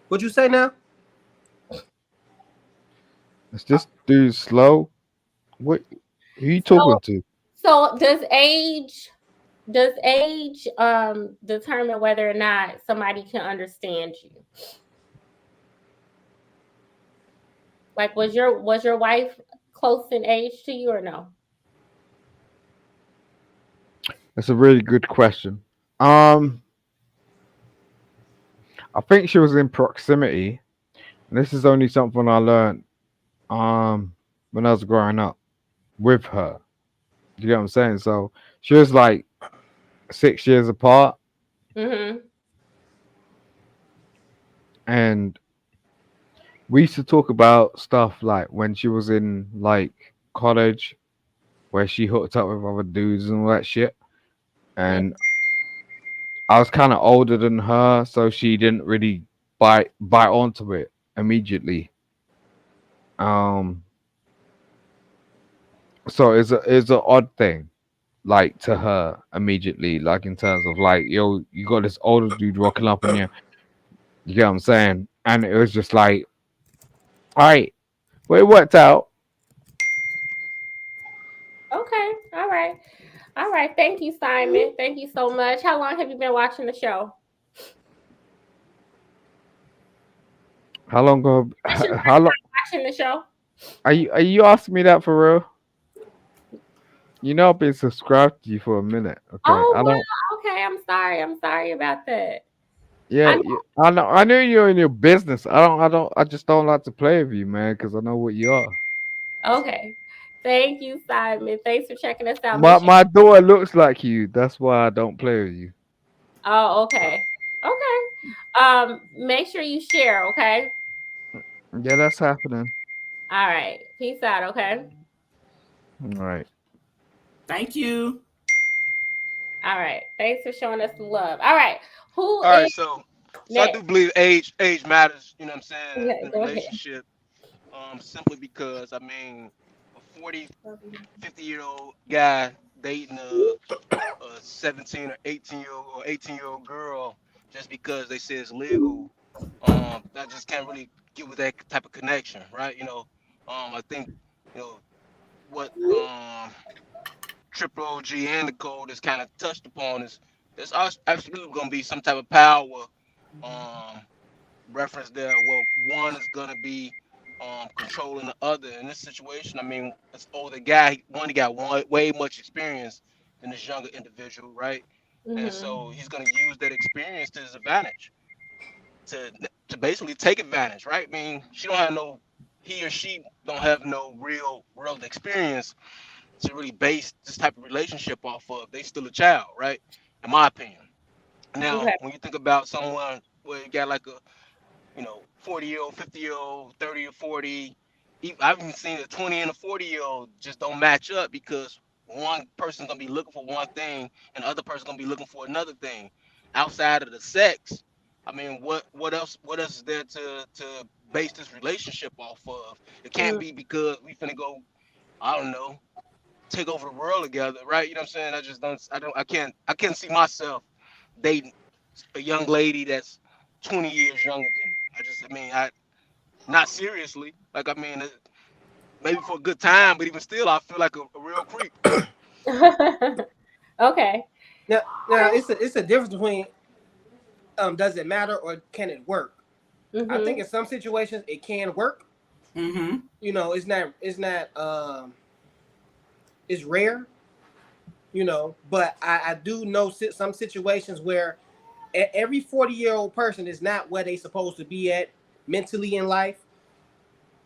what you say now? It's just do slow. What who you talking So, to? so does age determine whether or not somebody can understand you? Like, was your wife close in age to you or no? That's a really good question. Um, I think she was in proximity, and this is only something I learned when I was growing up with her. You get what I'm saying? So she was like 6 years apart, Mm-hmm. and we used to talk about stuff like when she was in like college, where she hooked up with other dudes and all that shit. And I was kind of older than her, so she didn't really bite onto it immediately. Um, so it's a odd thing, like to her immediately, like in terms of like, yo, you got this older dude rocking up on you. You get what I'm saying? And it was just like, all right, well, it worked out. Okay. All right. All right. Thank you, Simon. Thank you so much. How long have you been watching the show? How long ago? This your How first long? time watching the show? Are you asking me that for real? You know, I've been subscribed to you for a minute. Okay, Oh I don't. wow. Okay. I'm sorry. I'm sorry about that. Yeah, I yeah, I know. I knew you're in your business. I don't. I don't. I just don't like to play with you, man, because I know what you are. know. Okay. Thank you, Simon. Thanks for checking us out. Make My sure. my daughter looks like you. That's why I don't play with you. Oh, okay. Okay. Make sure you share. Okay. Yeah, that's happening. All right. Peace out. Okay. All right. Thank you. All right. Thanks for showing us some love. All right. Who All right, is so I do next? believe age matters. You know what I'm saying Yeah, in a go ahead. relationship. Simply because I mean, a 40, 50-year-old guy dating a 17 or 18-year-old girl, just because they say it's legal. I just can't really get with that type of connection, right? I think you know what Triple OG and the code is kind of touched upon is there's absolutely going to be some type of power um, reference there. Well, one is going to be controlling the other. In this situation, I mean, this older guy, he got way much experience than this younger individual, right? And Mhm. so he's going to use that experience to his advantage to to basically take advantage, right? I mean, he or she don't have no real experience to really base this type of relationship off of. They still a child, right? In my opinion. Now, Okay. when you think about someone where you got like a 40-year-old, 50-year-old, 30 or 40, I've even seen a 20 and a 40-year-old just don't match up because one person's gonna be looking for one thing and the other person's gonna be looking for another thing. Outside of the sex, I mean, what else is there to base this relationship off of? It can't Mm. be because we finna go, I don't know, take over the world together, right? You know what I'm saying? I can't see myself dating a young lady that's 20 years younger than me. I mean, not seriously. Like, I mean, maybe for a good time, but even still, I feel like a real creep. Okay. Now it's a difference between does it matter or can it work? I think Mhm. in some situations it can work. Mm-hmm. It's not it's rare, but I do know some situations where every 40-year-old person is not where they supposed to be at mentally in life,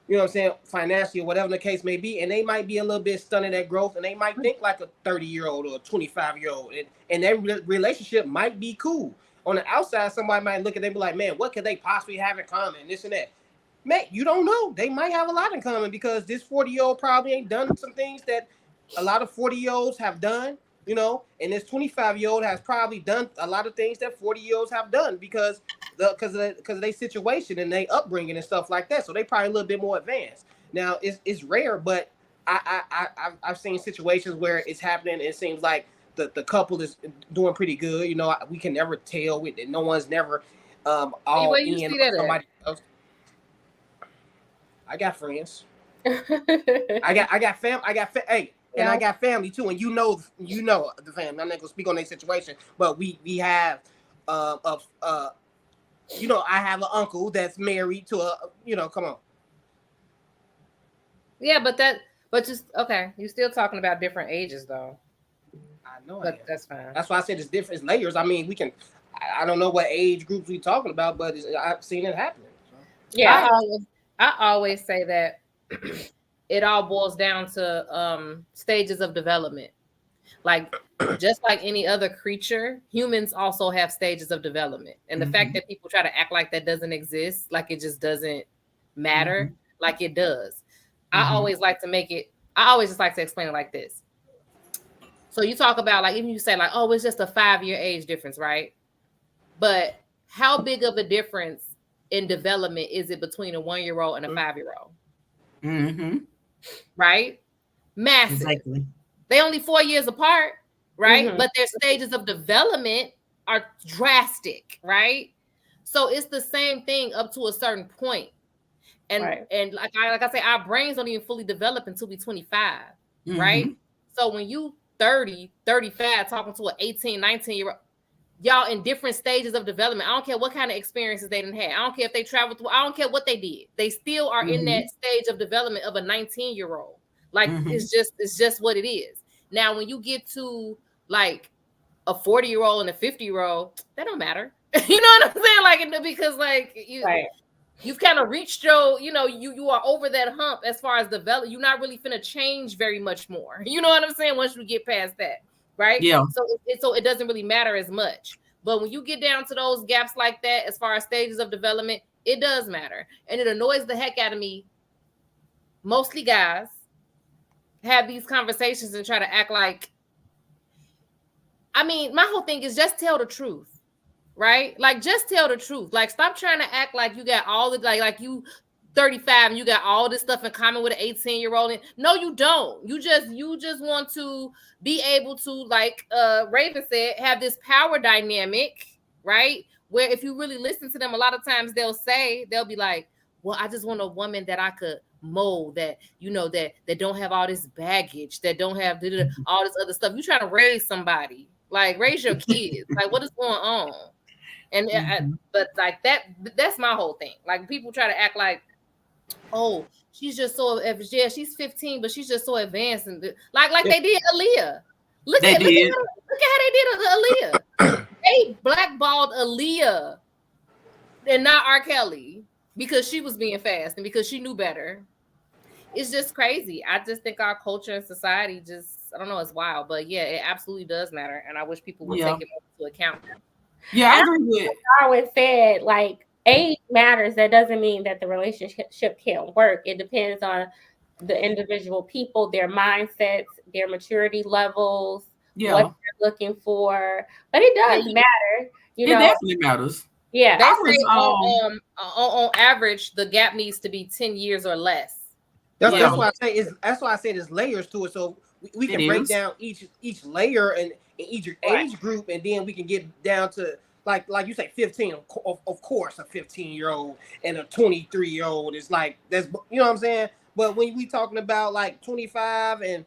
what I'm saying, financially or whatever the case may be, and they might be a little bit stunted at growth, and they might think like a 30-year-old or a 25-year-old, and their relationship might be cool. On the outside, somebody might look at them and be like, man, what could they possibly have in common, this and that. Mate, you don't know. They might have a lot in common because this 40-year-old probably ain't done some things that a lot of 40-year-olds have done, and this 25-year-old has probably done a lot of things that 40-year-olds have done because of their situation and their upbringing and stuff like that. So they probably a little bit more advanced. Now it's rare, but I've seen situations where it's happening. It seems like the couple is doing pretty good. We can never tell. No one's never all Where you in see on that at? somebody else. I got friends. Hey, and I Yeah. got family too. And you know the family. I'm not gonna speak on their situation, but we have of I have an uncle that's married to a come on. Yeah, but just okay. You're still talking about different ages though. I know I But am. that's fine. That's why I said it's different, it's layers. I mean, we can. I don't know what age groups we talking about, but I've seen it happening. So. Yeah. I always say that it all boils down to stages of development. Like just like any other creature, humans also have stages of development. And the fact that people try to act like that doesn't exist, like it just doesn't matter, like it does. I always just like to explain it like this. So you talk about like even you say like, oh, it's just a 5-year age difference, right? But how big of a difference in development is it between a 1-year-old and a 5-year-old? Mm-hmm. Right? Massive. Exactly. They only 4 years apart, right? Mhm. But their stages of development are drastic, right? So it's the same thing up to a certain point. And Right. and like I say, our brains don't even fully develop until we 25, right? Mm-hmm. So when you 30, 35, talking to an 18, 19-year-old, y'all in different stages of development. I don't care what kind of experiences they didn't have. I don't care if they traveled through. I don't care what they did. They still are in Mm-hmm. that stage of development of a 19-year-old. Like Mm-hmm. it's just what it is. Now, when you get to like a 40-year-old and a 50-year-old, that don't matter. You know what I'm saying? Like because like Right. you've kind of reached your, you are over that hump as far as develop. You're not really finna change very much more. You know what I'm saying? Once you get past that, right? Yeah. So it doesn't really matter as much. But when you get down to those gaps like that, as far as stages of development, it does matter, and it annoys the heck out of me. Mostly guys have these conversations and try to act like. I mean, my whole thing is just tell the truth. Right? Like just tell the truth. Like stop trying to act like you got all the like you 35 and you got all this stuff in common with an 18-year-old. No, you don't. You just want to be able to, like Raven said, have this power dynamic, right? Where if you really listen to them, a lot of times they'll be like, well, I just want a woman that I could mold, that that don't have all this baggage, that don't have all this other stuff. You trying to raise somebody, like raise your kids, like what is going on? And but like that's my whole thing. Like people try to act like, oh, she's just so yeah, she's 15, but she's just so advanced, and like they did Aaliyah. Look at how they did Aaliyah. They blackballed Aaliyah and not R. Kelly because she was being fast and because she knew better. It's just crazy. I just think our culture and society I don't know, it's wild. But yeah, it absolutely does matter. And I wish people would take it into account. Yeah, I agree with it. Darwin said, like, age matters. That doesn't mean that the relationship can't work. It depends on the individual people, their mindsets, their maturity levels, what they're looking for. But it does matter. It definitely matters. Yeah. They say on average, the gap needs to be 10 years or less. That's why I say there's layers to it. So we can break down each layer and each age group, and then we can get down to like you say 15. Of course, a 15-year-old and a 23-year-old is like, that's, you know what I'm saying. But when we talking about like 25 and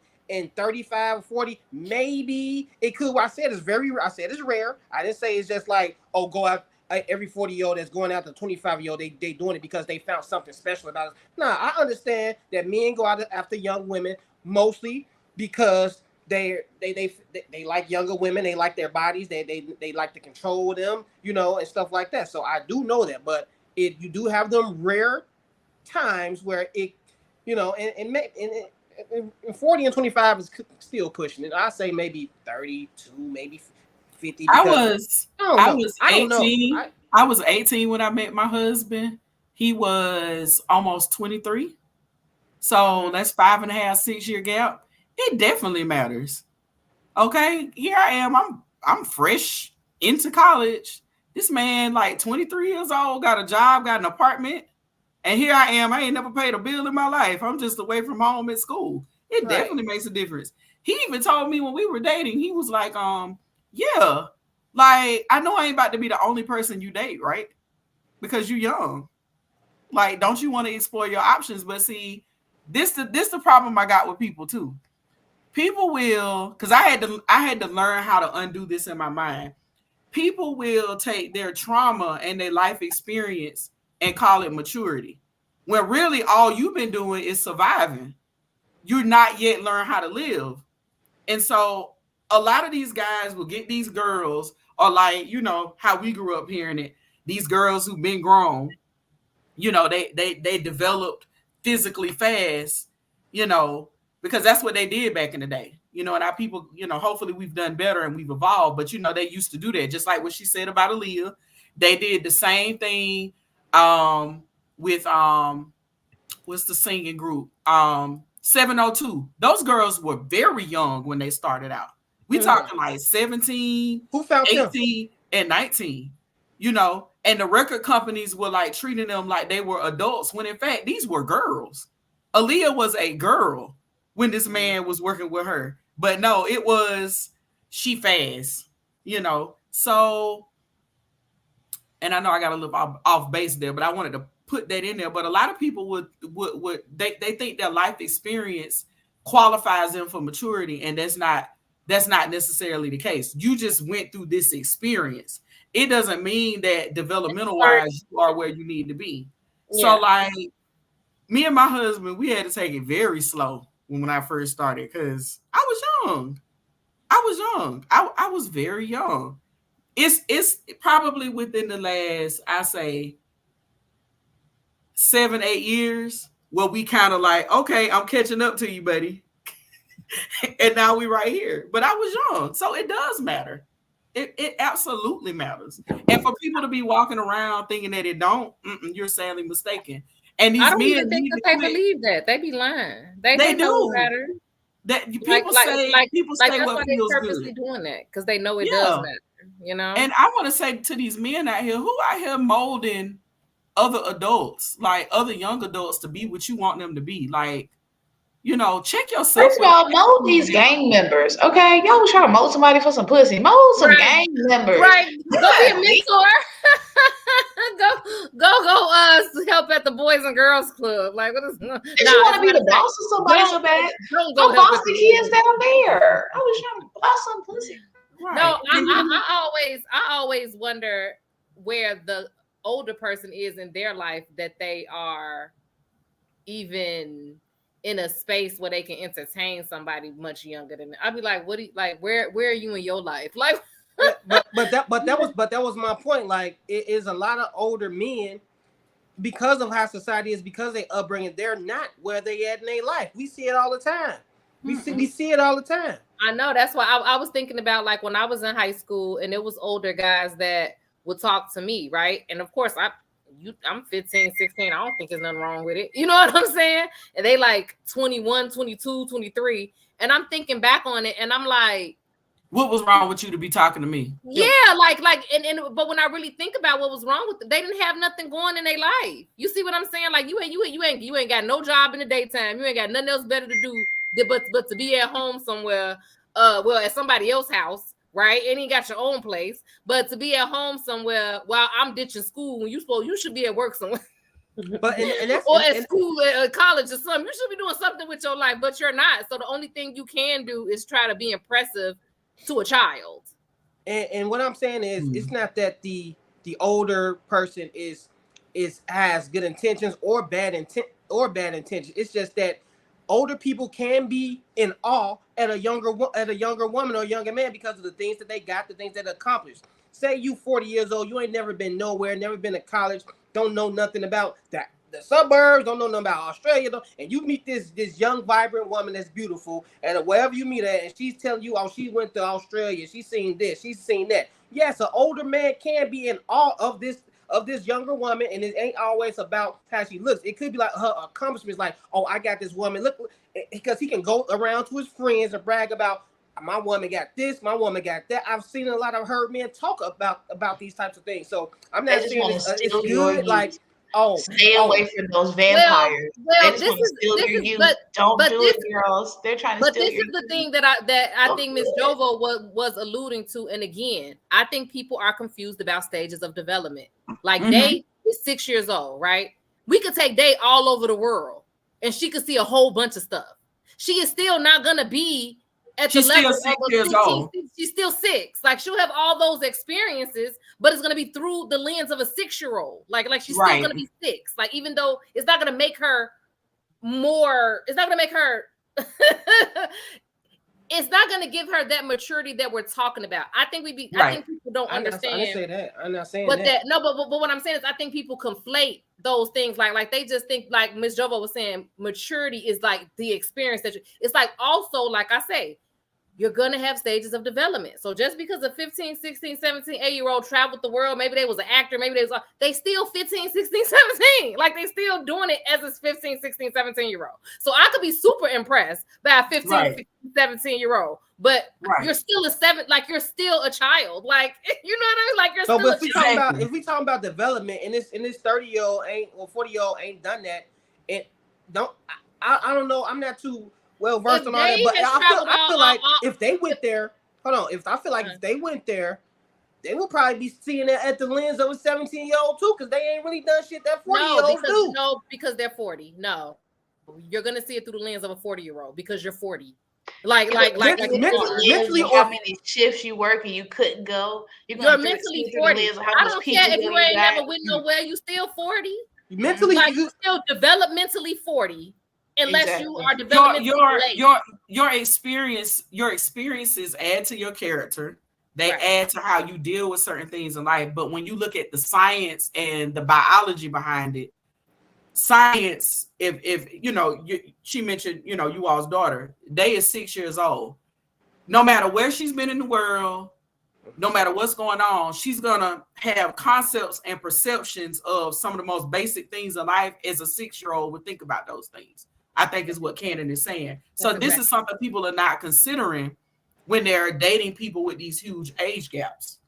35 or 40, maybe it could. I said it's rare. I didn't say it's just like, oh, go out. Every 40-year-old that's going out to 25-year-old, they doing it because they found something special about it. Nah, I understand that men go out after young women mostly because they like younger women. They like their bodies. They like to control them, and stuff like that. So I do know that, but you do have them rare times where it, and 40 and 25 is still pushing it. I say maybe 32, maybe 50. I was 18. I was 18 when I met my husband. He was almost 23. So that's 5.5, 6-year gap. It definitely matters. Okay, here I am. I'm fresh into college. This man, like 23 years old, got a job, got an apartment, and here I am. I ain't never paid a bill in my life. I'm just away from home at school. It definitely makes a difference. He even told me when we were dating, he was like, yeah, like, I know I ain't about to be the only person you date, right? Because you're young. Like, don't you want to explore your options? But see, this the problem I got with people too. People will, because I had to learn how to undo this in my mind. People will take their trauma and their life experience and call it maturity, when really all you've been doing is surviving. You're not yet learned how to live. And so a lot of these guys will get these girls, or like, how we grew up hearing it, these girls who've been grown, they developed physically fast, because that's what they did back in the day. And our people, hopefully we've done better and we've evolved, but they used to do that. Just like what she said about Aaliyah. They did the same thing with what's the singing group? 702. Those girls were very young when they started out. We talking like 17, 18, and 19, and the record companies were like treating them like they were adults, when in fact, these were girls. Aaliyah was a girl when this man was working with her. But no, it was she fast, So, and I know I got a little off base there, but I wanted to put that in there. But a lot of people would they think their life experience qualifies them for maturity, and that's not necessarily the case. You just went through this experience. It doesn't mean that developmental wise you are where you need to be. Yeah. So like me and my husband, we had to take it very slow when I first started, because I was young. I was very young. It's probably within the last, I say, 7-8 years where we kind of like, okay, I'm catching up to you, buddy. And now we right here. But I was young, so it does matter. It absolutely matters. And for people to be walking around thinking that it don't, you're sadly mistaken. And these I don't men even think that they believe that. They be lying. They do. Matter. That people say that's what why feels they purposely good. doing that, because they know it does matter. And I want to say to these men out here, who out here molding other adults, like other young adults, to be what you want them to be. Like, You know, check yourself. First of all, mold these gang members. Okay, y'all was trying to mold somebody for some pussy. Mold some gang members. Right. Go be a mentor. go help at the Boys and Girls Club. Like what is Did you want to be the boss of somebody so bad? Don't Go go help boss at the the kids down there. I was trying to boss some pussy. Right. No, I always wonder where the older person is in their life that they are even in a space where they can entertain somebody much younger than them. I'd be like, what do you like? Where are you in your life? Like, but that was my point. Like, it is a lot of older men because of how society is, because they upbringing, they're not where they at in their life. We see it all the time. We see it all the time. I know. That's why I was thinking about like when I was in high school and it was older guys that would talk to me, right? And of course I'm 15, 16. I don't think there's nothing wrong with it. You know what I'm saying? And they like 21, 22, 23. And I'm thinking back on it and I'm like, what was wrong with you to be talking to me? Yeah, but when I really think about what was wrong with them, they didn't have nothing going in their life. You see what I'm saying? Like you ain't got no job in the daytime. You ain't got nothing else better to do but to be at home somewhere, at somebody else's house, right? And you got your own place, but to be at home somewhere while I'm ditching school when you should be at work somewhere. But and that's, or at school, at college or something. You should be doing something with your life, but you're not. So the only thing you can do is try to be impressive to a child. And what I'm saying is, it's not that the older person has good intentions or bad intentions. It's just that older people can be in awe at a younger woman or younger man because of the things that they got, the things that they accomplished. Say you 40 years old, you ain't never been nowhere, never been to college, don't know nothing about that. The suburbs, don't know nothing about Australia, and you meet this young, vibrant woman that's beautiful, and wherever you meet her, and she's telling you, oh, she went to Australia, she's seen this, she's seen that. Yes, an older man can be in awe of this younger woman, and it ain't always about how she looks. It could be like her accomplishments, like, oh, I got this woman, look, because he can go around to his friends and brag about, my woman got this, my woman got that. I've seen a lot of heard men talk about these types of things. So I'm not saying it's good, like, stay away from those vampires. Well, this is don't do it, girls. They're trying to steal your youth. But this is the thing that I think Miss Jovo was alluding to. And again, I think people are confused about stages of development. Like Day is 6 years old, right? We could take Day all over the world and she could see a whole bunch of stuff. She is still not gonna be at the level of 6 years old. She's still 6. Like she'll have all those experiences, but it's gonna be through the lens of a 6-year-old. Like she's still gonna be 6. Like even though it's not gonna make her more, it's not gonna make her it's not gonna give her that maturity that we're talking about. I think I think people don't understand. I didn't say that. I'm not saying but that. But what I'm saying is I think people conflate those things like they just think, like Ms. Jovo was saying, maturity is like the experience it's like also, like I say, you're going to have stages of development. So just because a 15, 16, 17, 8-year-old traveled the world, maybe they was an actor, maybe they still 15, 16, 17. Like they still doing it as a 15, 16, 17-year-old. So I could be super impressed by a 15, 16, 17-year-old, but you're still you're still a child. Like, you know what I mean? Like you're still a child. If we talking about development and this 30-year-old 40-year-old ain't done that, I don't know. I'm not too well versed on all that, but I feel like if they went there, if they went there, they will probably be seeing it at the lens of a 17-year-old too, because they ain't really done shit that 40-year-olds do. No, because they're 40. No, you're gonna see it through the lens of a 40-year-old because you're 40. Mentally, how many shifts you work and you couldn't go. You're mentally 40. I don't care if you ain't never went nowhere. You still 40. Mentally, you still developmentally 40. Unless you are developing your experiences add to your character. They add to how you deal with certain things in life. But when you look at the science and the biology behind it, science, if she mentioned, you all's daughter, Day is 6 years old. No matter where she's been in the world, no matter what's going on, she's gonna have concepts and perceptions of some of the most basic things in life as a 6-year-old would think about those things. I think is what Cannon is saying. So this is something people are not considering when they're dating people with these huge age gaps.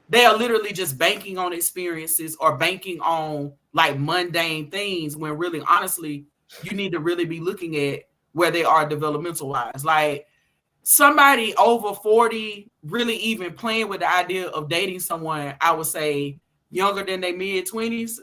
They are literally just banking on experiences or banking on like mundane things when really, honestly, you need to really be looking at where they are developmental wise. Like somebody over 40 really even playing with the idea of dating someone, I would say younger than their mid-20s,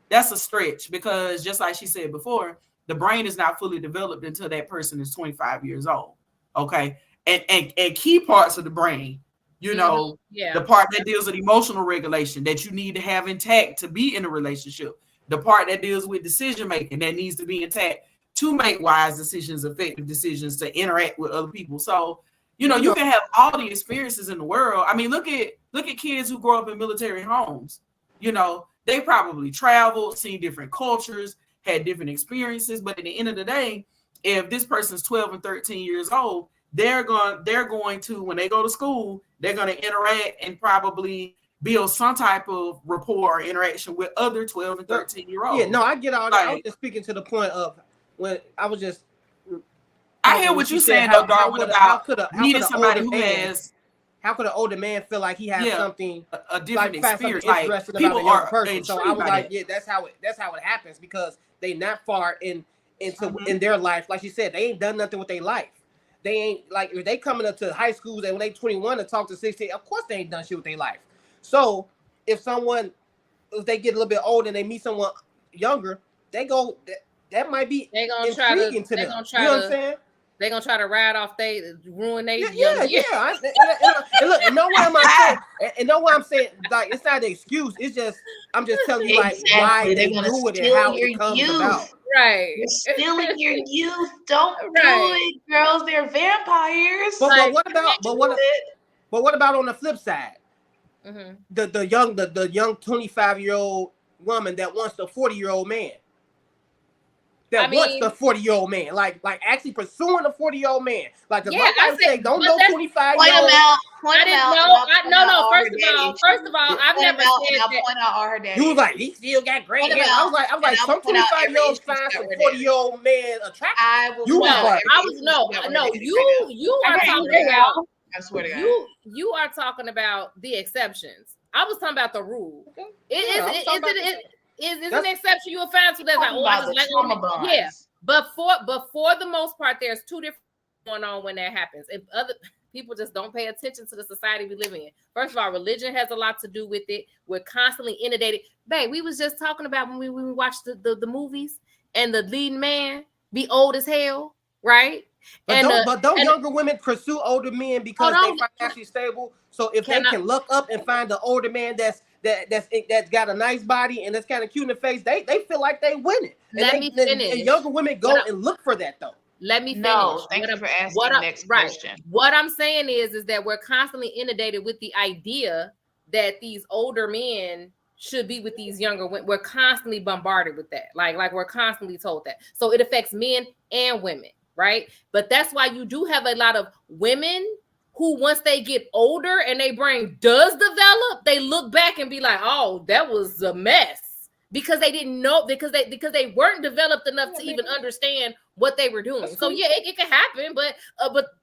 that's a stretch, because just like she said before, the brain is not fully developed until that person is 25 years old. Okay. And key parts of the brain, the part that deals with emotional regulation that you need to have intact to be in a relationship, the part that deals with decision making that needs to be intact to make wise decisions, effective decisions, to interact with other people. So, you can have all the experiences in the world. I mean, look at kids who grow up in military homes. They probably traveled, seen different cultures, had different experiences. But at the end of the day, if this person's 12 and 13 years old, they're going to, when they go to school, they're going to interact and probably build some type of rapport or interaction with other 12 and 13-year-olds. Yeah, no, I get all that. I was just speaking to the point of when I was just. I hear what you're saying, though, Darwin, about needing somebody who has. How could an older man feel like he has something, a different experience, something interesting about a young person? So I was like, yeah, that's how it happens, because they not far in their life. Like you said, they ain't done nothing with their life. They ain't, like, if they coming up to high school and when they 21 to talk to 16, of course they ain't done shit with their life. So if they get a little bit older and they meet someone younger, that might be intriguing to them. You know what I'm saying? They're gonna try to ride off ruin their yeah. And look, and know what I'm saying? And know what I'm saying? Like, it's not an excuse. It's just, I'm just telling you, like, why they do it and how it comes about. Right. You're stealing your youth. Don't do it, girls. They're vampires. But what about on the flip side? Mm-hmm. The young 25-year-old woman that wants the 40-year-old man. What's the 40-year-old man? Like actually pursuing a 40-year-old man. Like, I say, don't know 25-year-old. No. First of all, I've never said that. Point out all her daddy. You was like, he still got great hair. I was like, some 25-year-olds find some 40-year-old man attractive. You are talking about. I swear to God. You are talking about the exceptions. I was talking about the rule. Is an exception you will find, so that's like, but for the most part, there's two different going on when that happens. If other people just don't pay attention to the society we live in. First of all, religion has a lot to do with it. We're constantly inundated. Babe, we was just talking about when we watched the movies and the leading man be old as hell, right? But don't younger women pursue older men because they financially stable? So if they can look up and find the older man that's got a nice body and that's kind of cute in the face, they feel like they winning. Let me finish. And younger women go and look for that, though. Let me finish. No, thank you for asking the next question. What I'm saying is that we're constantly inundated with the idea that these older men should be with these younger women. We're constantly bombarded with that. Like we're constantly told that. So it affects men and women, right? But that's why you do have a lot of women who, once they get older and their brain does develop, they look back and be like, oh, that was a mess. Because they didn't know, because they weren't developed enough to even understand what they were doing. So yeah, it can happen, but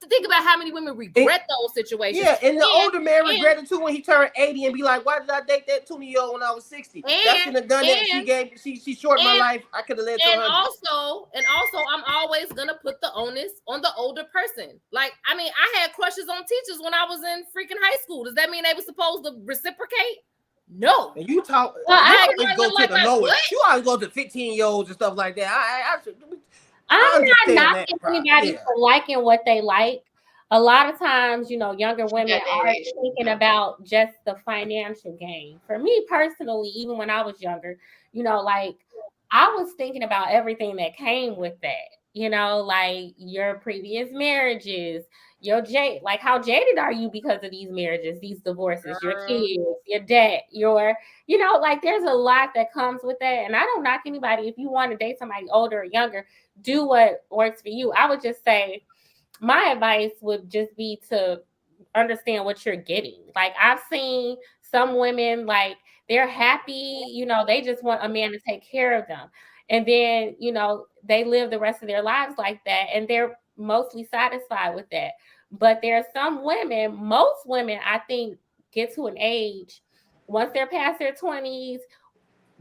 think about how many women regret those situations. Yeah, and the older man regretted too when he turned 80 and be like, why did I date that 20-year-old when I was 60? That shouldn't have done that. She shortened my life. I could have led to 100. And also, I'm always gonna put the onus on the older person. Like, I mean, I had crushes on teachers when I was in freaking high school. Does that mean they were supposed to reciprocate? No. And you talk. I go to the lowest. You always go to 15-year-olds and stuff like that. I'm not knocking anybody for liking what they like. A lot of times, younger women are thinking about just the financial gain. For me personally, even when I was younger, like, I was thinking about everything that came with that. Like your previous marriages, like how jaded are you because of these marriages, these divorces, your kids, your debt, like there's a lot that comes with that. And I don't knock anybody. If you want to date somebody older or younger, do what works for you. I would just say my advice would just be to understand what you're getting. Like, I've seen some women, like, they're happy, they just want a man to take care of them. And then, they live the rest of their lives like that, and they're mostly satisfied with that. But there are some women, most women, I think, get to an age, once they're past their 20s,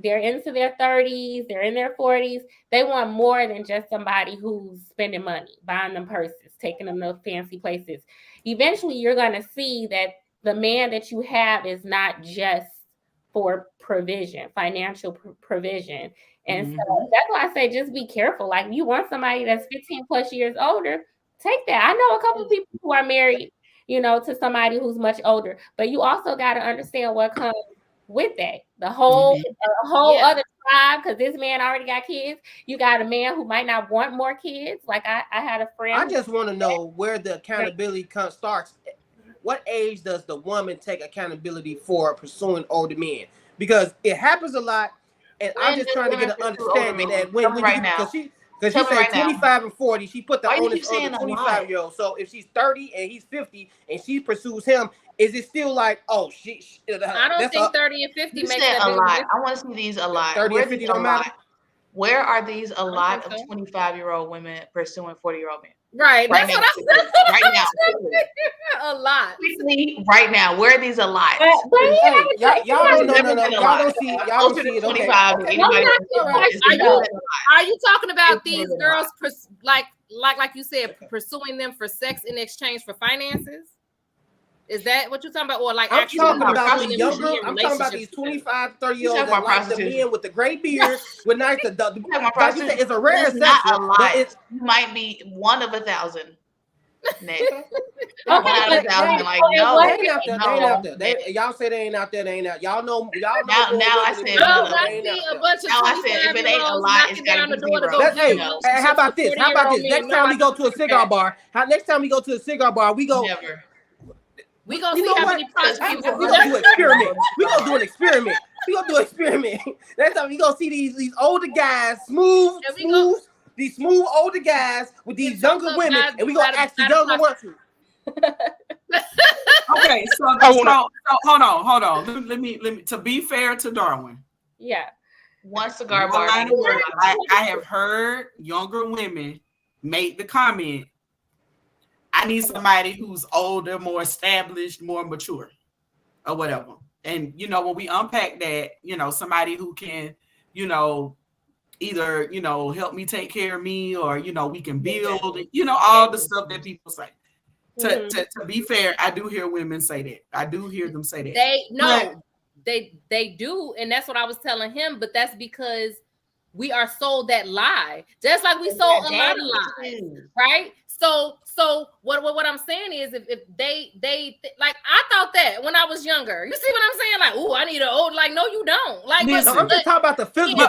they're into their 30s, they're in their 40s. They want more than just somebody who's spending money, buying them purses, taking them to fancy places. Eventually, you're going to see that the man that you have is not just for provision, financial provision. And so that's why I say just be careful. Like, you want somebody that's 15 plus years older, take that. I know a couple of people who are married, to somebody who's much older, but you also got to understand what comes with that. The whole other tribe, because this man already got kids. You got a man who might not want more kids. Like I had a friend. I just want to know where the accountability starts. What age does the woman take accountability for pursuing older men? Because it happens a lot, and I'm just trying to get an understanding that when you because she said 25 and 40, she put the onus on the 25-year-old. So if she's 30 and he's 50 and she pursues him, is it still like, oh, I don't think 30 and 50 makes that a lot. I want to see these a lot. 30 and 50 don't matter. Where are these a lot of 25-year-old women pursuing 40-year-old men? Right. That's what I said. Right now. A lot. Right now. Where are these a lot? Hey, y'all don't know. Y'all don't see it. Okay. Are you talking about these girls like you said, pursuing them for sex in exchange for finances? Is that what you're talking about? Or like I'm talking about the younger, I'm talking about these 25, 30-year-olds that like the men with the gray beards with nice it's a rare exception, but it might be one of 1,000. Next. Okay, but they ain't out there. Y'all say they ain't out there. They ain't out. Y'all know. Now I said a bunch of if it ain't a lot, it's got to be zero. How about this? Next time we go to a cigar bar, we go. Never. We gonna see how many prostitutes. We gonna do an experiment. We gonna do an experiment. Next time we gonna see these older guys, these smooth older guys with these younger women, and we gonna ask the younger ones. Okay, so hold on. Let me. To be fair to Darwin. Yeah. One cigar bar. I have heard younger women make the comment, I need somebody who's older, more established, more mature, or whatever. And, when we unpack that, somebody who can, either, help me take care of me, or, we can build, all the stuff that people say. To be fair, I do hear women say that. I do hear them say that. They do. And that's what I was telling him. But that's because we are sold that lie. Just like we sold a lot of lies, right? So what I'm saying is if they like, I thought that when I was younger. You see what I'm saying? Like, oh, I need an old. Like, no, you don't. Like, I'm just talking about the physical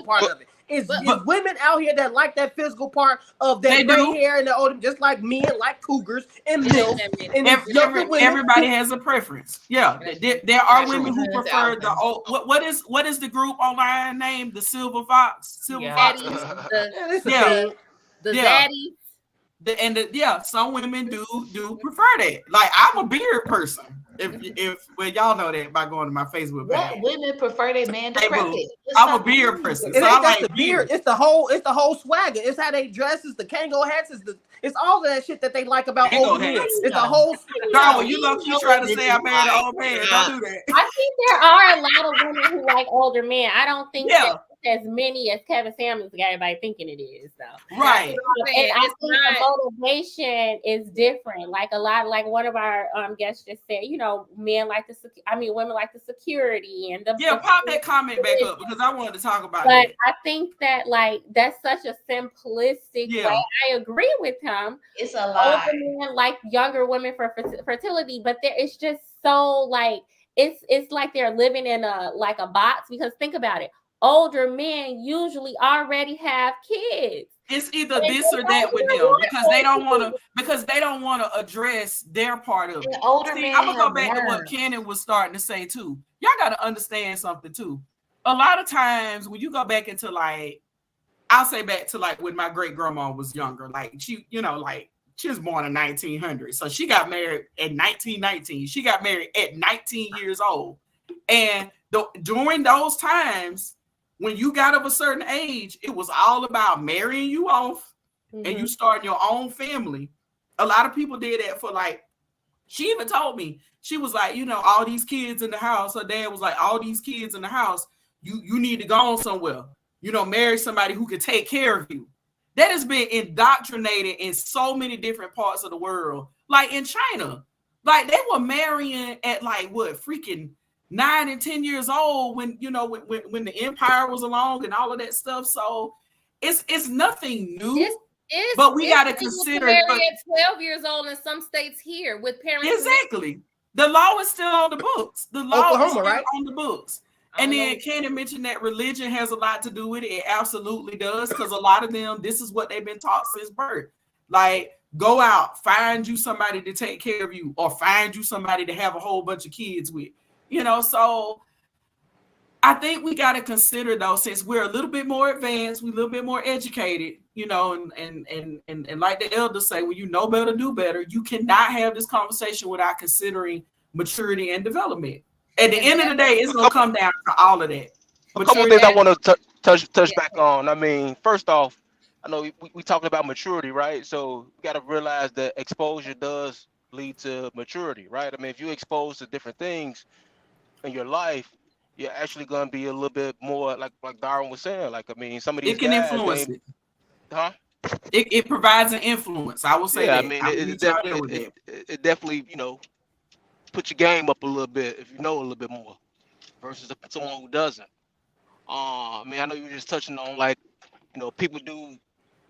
part of it. Is women out here that like that physical part of that gray hair and the old, just like men, like cougars and milfs. And everybody has a preference. Yeah, there are women who prefer the old. What is the group online name? The Silver Fox. Zaddies. Some women do prefer that. Like, I'm a beard person. If y'all know that by going to my Facebook page. What women prefer their man decrepit? I'm a beard person. So I like the beard. It's the whole swagger. It's how they dress. It's the Kango hats. It's all of that shit that they like about old men. It's the whole. No, you keep trying to say I married an old man. Don't do that. I think there are a lot of women who like older men. I don't think that as many as Kevin Samuels got everybody thinking it is, though. Right. And I think the motivation is different. Like a lot, like one of our guests just said, women like the security and the. Yeah, pop that comment back up because I wanted to talk about it. But I think that that's such a simplistic way. I agree with him. It's a lie. Older men like younger women for fertility, but it's just so it's like they're living in a box, because think about it. Older men usually already have kids. It's either this or that with them because they don't want to address their part of it. I'm gonna go back to what Kenan was starting to say too. Y'all got to understand something too. A lot of times when you go back into I'll say back to when my great grandma was younger, she was born in 1900, so she got married at 1919. She got married at 19 years old, and during those times. When you got of a certain age, it was all about marrying you off and you starting your own family. A lot of people did that for she even told me She was like, all these kids in the house. Her dad was like, all these kids in the house, you need to go on somewhere. Marry somebody who can take care of you. That has been indoctrinated in so many different parts of the world. Like in China, like they were marrying at like what freaking 9 and 10 years old when when the empire was along and all of that stuff. So it's nothing new. But we got to consider marry at 12 years old in some states here with parents. Exactly. The law is still on the books. The law Oklahoma, is still right? on the books. And then Candy mentioned that religion has a lot to do with it. It absolutely does, because a lot of them, this is what they've been taught since birth. Like, go out, find you somebody to take care of you, or find you somebody to have a whole bunch of kids with. So I think we got to consider, though, since we're a little bit more advanced, we're a little bit more educated, and like the elders say, when you know better, do better. You cannot have this conversation without considering maturity and development. At the end of the day, it's going to come down to all of that. A couple of things I want to touch back on. I mean, first off, I know we talking about maturity, right? So we got to realize that exposure does lead to maturity, right? I mean, if you're exposed to different things in your life, you're actually going to be a little bit more like Darwin was saying. Like, I mean, some of these it can guys, influence it. Huh? It provides an influence. I will say that. I mean, it definitely, put your game up a little bit if you know a little bit more versus someone who doesn't. I mean, I know you were just touching on like, people do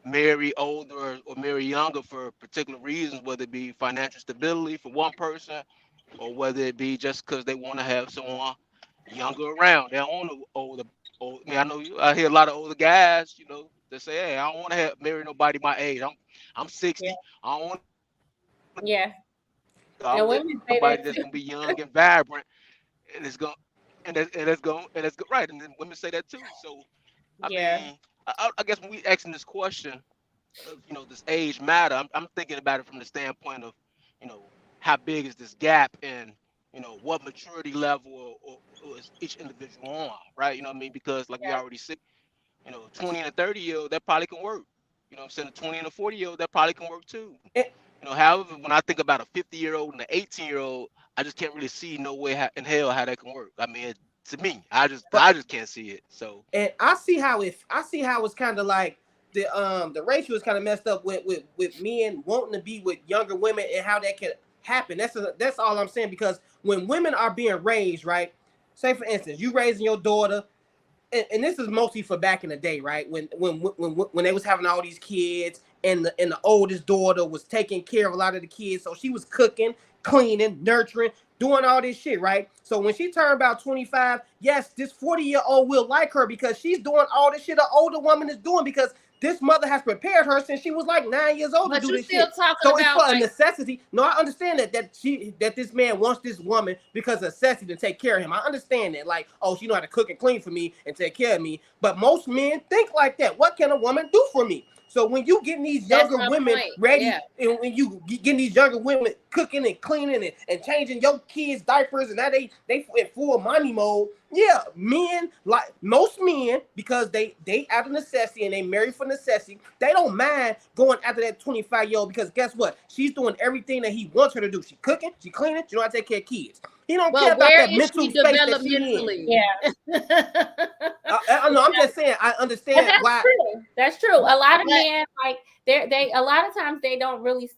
marry older or marry younger for particular reasons, whether it be financial stability for one person, or whether it be just because they want to have someone younger around. They don't want to older. I mean, I hear a lot of older guys, that say, "Hey, I don't want to marry nobody my age. I'm 60. Yeah. I don't want Yeah. and women say somebody that's gonna be young and vibrant, and it's going, right. And then women say that too. So I mean, I guess when we asking this question of does age matter? I'm thinking about it from the standpoint of how big is this gap and what maturity level or is each individual on, right? You know what I mean? Because like we already said, 20 and a 30-year-old that probably can work. I'm saying a 20 and a 40-year-old that probably can work too. However, when I think about a 50-year-old and an 18-year-old, I just can't really see no way in hell how that can work. I mean, to me, I just can't see it. So, and I see how it's kind of like the ratio is kind of messed up with men wanting to be with younger women and how that can happen. That's all I'm saying, because when women are being raised, right? Say for instance, you raising your daughter. And this is mostly for back in the day, right? When they was having all these kids, and the oldest daughter was taking care of a lot of the kids, so she was cooking, cleaning, nurturing, doing all this shit, right? So when she turned about 25, yes, this 40-year-old will like her because she's doing all the shit an older woman is doing, because this mother has prepared her since she was like 9 years old to do this shit. So it's for a necessity. No, I understand that this man wants this woman because of necessity to take care of him. I understand that. Like, oh, she know how to cook and clean for me and take care of me. But most men think like that. What can a woman do for me? So when you getting these younger women ready, and when you getting these younger women cooking and cleaning and changing your kids' diapers, and now they in full money mode. Yeah, men, like most men, because they out of necessity and they marry for necessity, they don't mind going after that 25-year-old, because guess what? She's doing everything that he wants her to do. She cooking, she cleaning, she know how to take care of kids. He don't care about that mental space that she in. Yeah. I'm just saying, I understand why. True. That's true. A lot of men, like they a lot of times they don't really.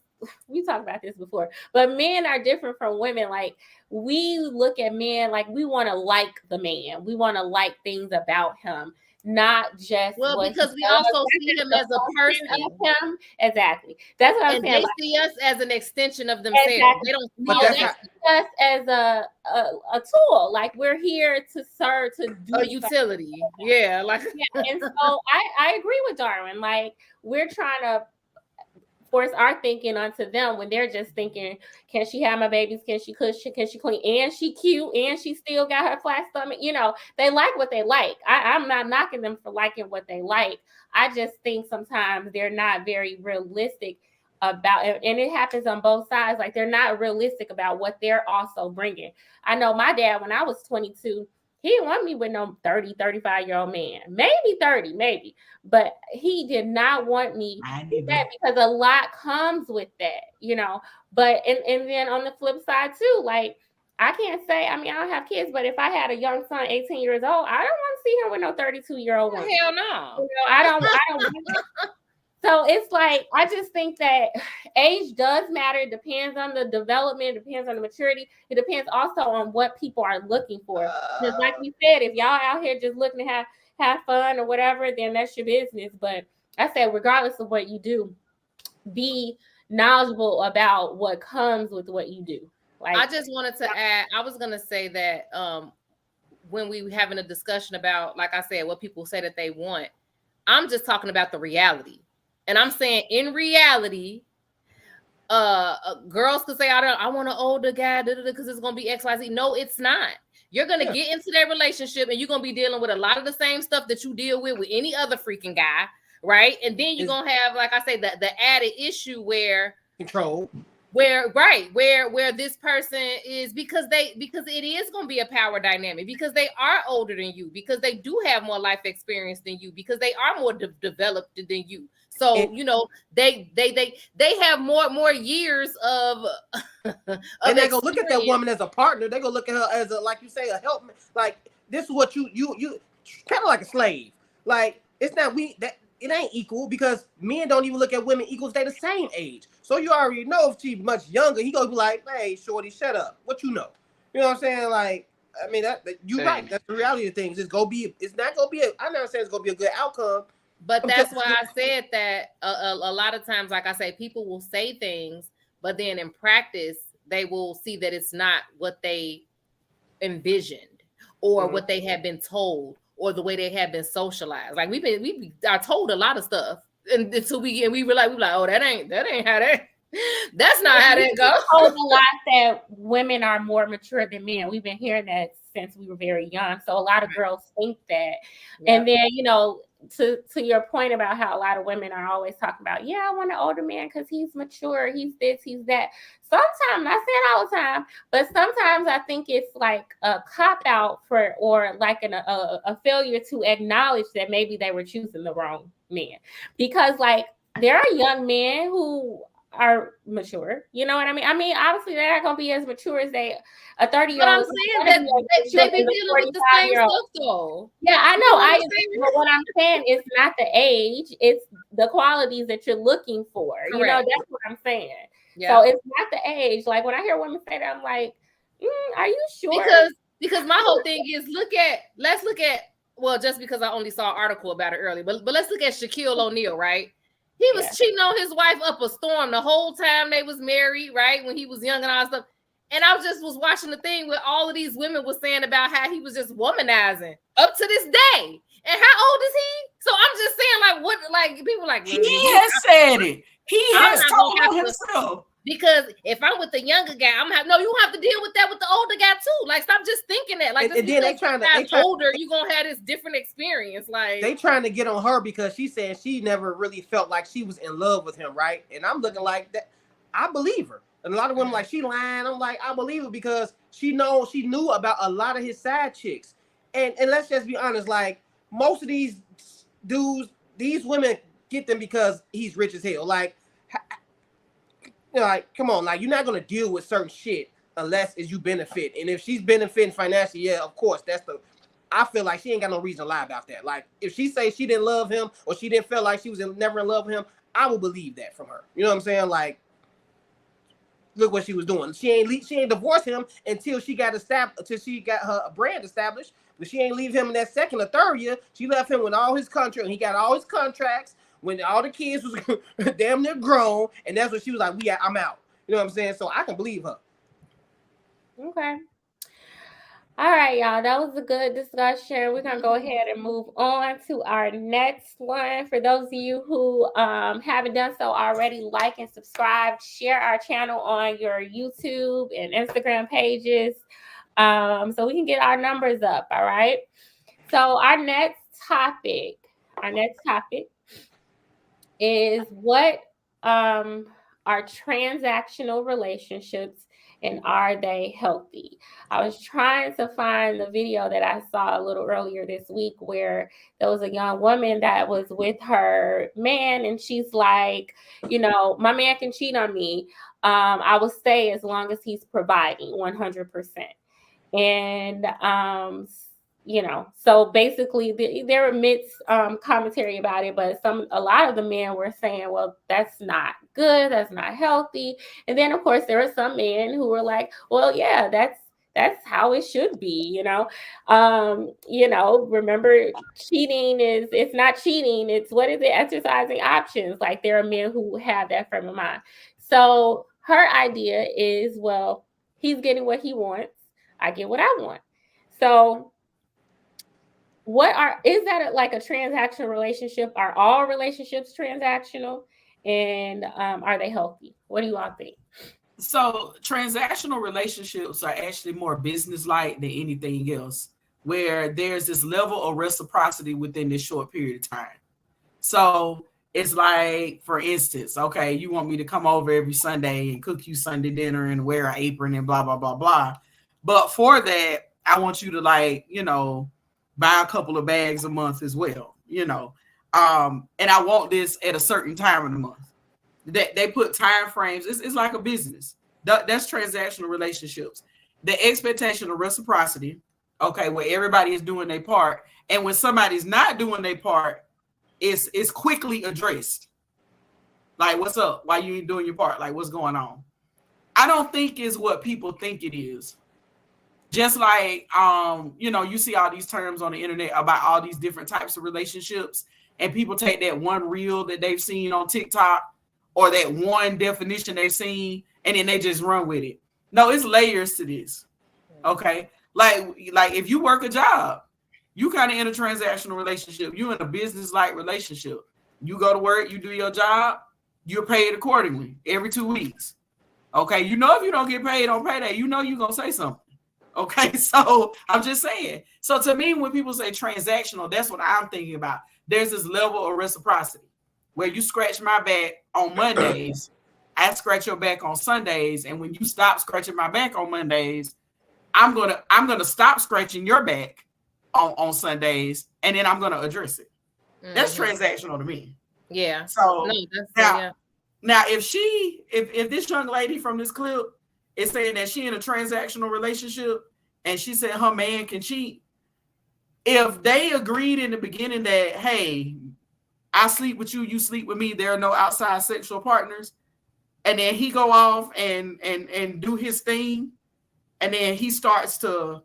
We talked about this before, but men are different from women. Like, we look at men like we want to like the man. We want to like things about him, not just because we also see him as a person. Him. Exactly. That's what I'm saying. They see us as an extension of themselves. Exactly. They don't see us as a tool. Like, we're here to serve, to do a utility. Yeah. Like, and so I agree with Darwin. Like, we're trying to force our thinking onto them when they're just thinking, can she have my babies? Can she cook? Can she clean? And she cute, and she still got her flat stomach. They like what they like. I'm not knocking them for liking what they like. I just think sometimes they're not very realistic about it, and it happens on both sides. Like, they're not realistic about what they're also bringing. I know my dad, when I was 22, he didn't want me with no 30, 35-year-old man. Maybe 30, maybe. But he did not want me with that, because a lot comes with that, But and then on the flip side too, like, I can't say, I mean, I don't have kids, but if I had a young son, 18 years old, I don't want to see him with no 32-year-old woman. Hell no. You know, I don't want it. So it's like, I just think that age does matter. It depends on the development, it depends on the maturity. It depends also on what people are looking for. Because like we said, if y'all out here just looking to have fun or whatever, then that's your business. But I said, regardless of what you do, be knowledgeable about what comes with what you do. Like, I just wanted to add, I was gonna say that when we were having a discussion about, like I said, what people say that they want, I'm just talking about the reality. And I'm saying in reality, girls could say, I want an older guy because it's gonna be XYZ. No, it's not. You're gonna get into that relationship and you're gonna be dealing with a lot of the same stuff that you deal with any other freaking guy, right? And then you're gonna have, like I say, the added issue where control. Where this person is, because it is going to be a power dynamic, because they are older than you, because they do have more life experience than you, because they are more developed than you. So you know they have more years of and they go look at that woman as a partner. They go look at her as a, like you say, a help. Like, this is what you kind of like a slave. Like, it's not it ain't equal, because men don't even look at women equal if they the same age. So you already know if she's much younger, he gonna be like, hey, shorty, shut up. What you know? You know what I'm saying? Like, I mean, that you're right. That's the reality of things. It's not gonna be I'm not saying it's gonna be a good outcome. But that's why I said that a lot of times, like I say, people will say things, but then in practice, they will see that it's not what they envisioned or what they have been told or the way they have been socialized. Like we are told a lot of stuff, and until we realize, we're like, oh, that ain't how that. That's not how that goes. Told a lot that women are more mature than men. We've been hearing that since we were very young. So a lot of girls think that, and then to your point about how a lot of women are always talking about, I want an older man because he's mature, he's this, he's that. Sometimes, not saying all the time, but sometimes I think it's like a cop out or like a failure to acknowledge that maybe they were choosing the wrong man, because like there are young men who are mature, you know what I mean? I mean, obviously they're not gonna be as mature as a 30-year-old. But I'm saying that they be dealing with the same stuff though. Yeah, I know. I agree. But what I'm saying is not the age; it's the qualities that you're looking for. Correct. You know, that's what I'm saying. Yeah. So it's not the age. Like when I hear women say that, I'm like, are you sure? Because my whole thing is let's look at well, just because I only saw an article about it earlier, but let's look at Shaquille O'Neal, right? He was cheating on his wife up a storm the whole time they was married, right? When he was young and all that stuff. And I was watching the thing where all of these women were saying about how he was just womanizing up to this day. And how old is he? So I'm just saying, like, what, like, people like, he has said it. He has told himself. Because if I'm with the younger guy, you have to deal with that with the older guy too. Like, stop just thinking that. Like, and then they older, you're gonna have this different experience. Like, they trying to get on her because she said she never really felt like she was in love with him, right? And I'm looking like that. I believe her. And a lot of women like, she lying. I'm like, I believe her because she knew about a lot of his side chicks. And let's just be honest, like, most of these dudes, these women get them because he's rich as hell. Like, like, come on, like, you're not gonna deal with certain shit unless as you benefit. And if she's benefiting financially, yeah, of course, I feel like she ain't got no reason to lie about that. Like, if she say she didn't love him or she didn't feel like she was never in love with him, I will believe that from her. You know what I'm saying? Like, look what she was doing. She ain't divorced him until she got her brand established. But she ain't leave him in that second or third year. She left him with all his contracts. He got all his contracts when all the kids was damn near grown, and that's when she was like, I'm out. You know what I'm saying? So I can believe her. Okay. All right, y'all. That was a good discussion. We're gonna go ahead and move on to our next one. For those of you who haven't done so already, like and subscribe, share our channel on your YouTube and Instagram pages, so we can get our numbers up. All right. So our next topic is what are transactional relationships and are they healthy? I was trying to find the video that I saw a little earlier this week where there was a young woman that was with her man, and she's like, my man can cheat on me. I will stay as long as he's providing 100%. And so basically there were mixed commentary about it, but a lot of the men were saying, well, that's not good, that's not healthy. And then of course there were some men who were like, well, yeah, that's how it should be. Remember, cheating it's not cheating, it's what is it, exercising options. Like, there are men who have that frame of mind. So her idea is, well, he's getting what he wants, I get what I want. So is that like a transactional relationship? Are all relationships transactional? And are they healthy? What do you all think? So transactional relationships are actually more business-like than anything else, where there's this level of reciprocity within this short period of time. So it's like, for instance, okay, you want me to come over every Sunday and cook you Sunday dinner and wear an apron and blah, blah, blah, blah. But for that, I want you to buy a couple of bags a month as well, and I want this at a certain time of the month. They put time frames. It's like a business. That's transactional relationships. The expectation of reciprocity, okay, where everybody is doing their part. And when somebody's not doing their part, it's quickly addressed. Like, what's up? Why you ain't doing your part? Like, what's going on? I don't think it's what people think it is. Just like, you see all these terms on the internet about all these different types of relationships, and people take that one reel that they've seen on TikTok or that one definition they've seen, and then they just run with it. No, it's layers to this. Okay. Like if you work a job, you kind of in a transactional relationship. You in a business-like relationship. You go to work, you do your job, you're paid accordingly every 2 weeks. Okay. If you don't get paid on payday, you're going to say something. Okay. So I'm just saying. So to me, when people say transactional, that's what I'm thinking about. There's this level of reciprocity where you scratch my back on Mondays, I scratch your back on Sundays, and when you stop scratching my back on Mondays, I'm gonna stop scratching your back on Sundays, and then I'm gonna address it. Mm-hmm. That's transactional to me. Yeah. So now if this young lady from this clip is saying that she in a transactional relationship and she said her man can cheat, if they agreed in the beginning that, hey, I sleep with you, you sleep with me, there are no outside sexual partners, and then he go off and do his thing, and then he starts to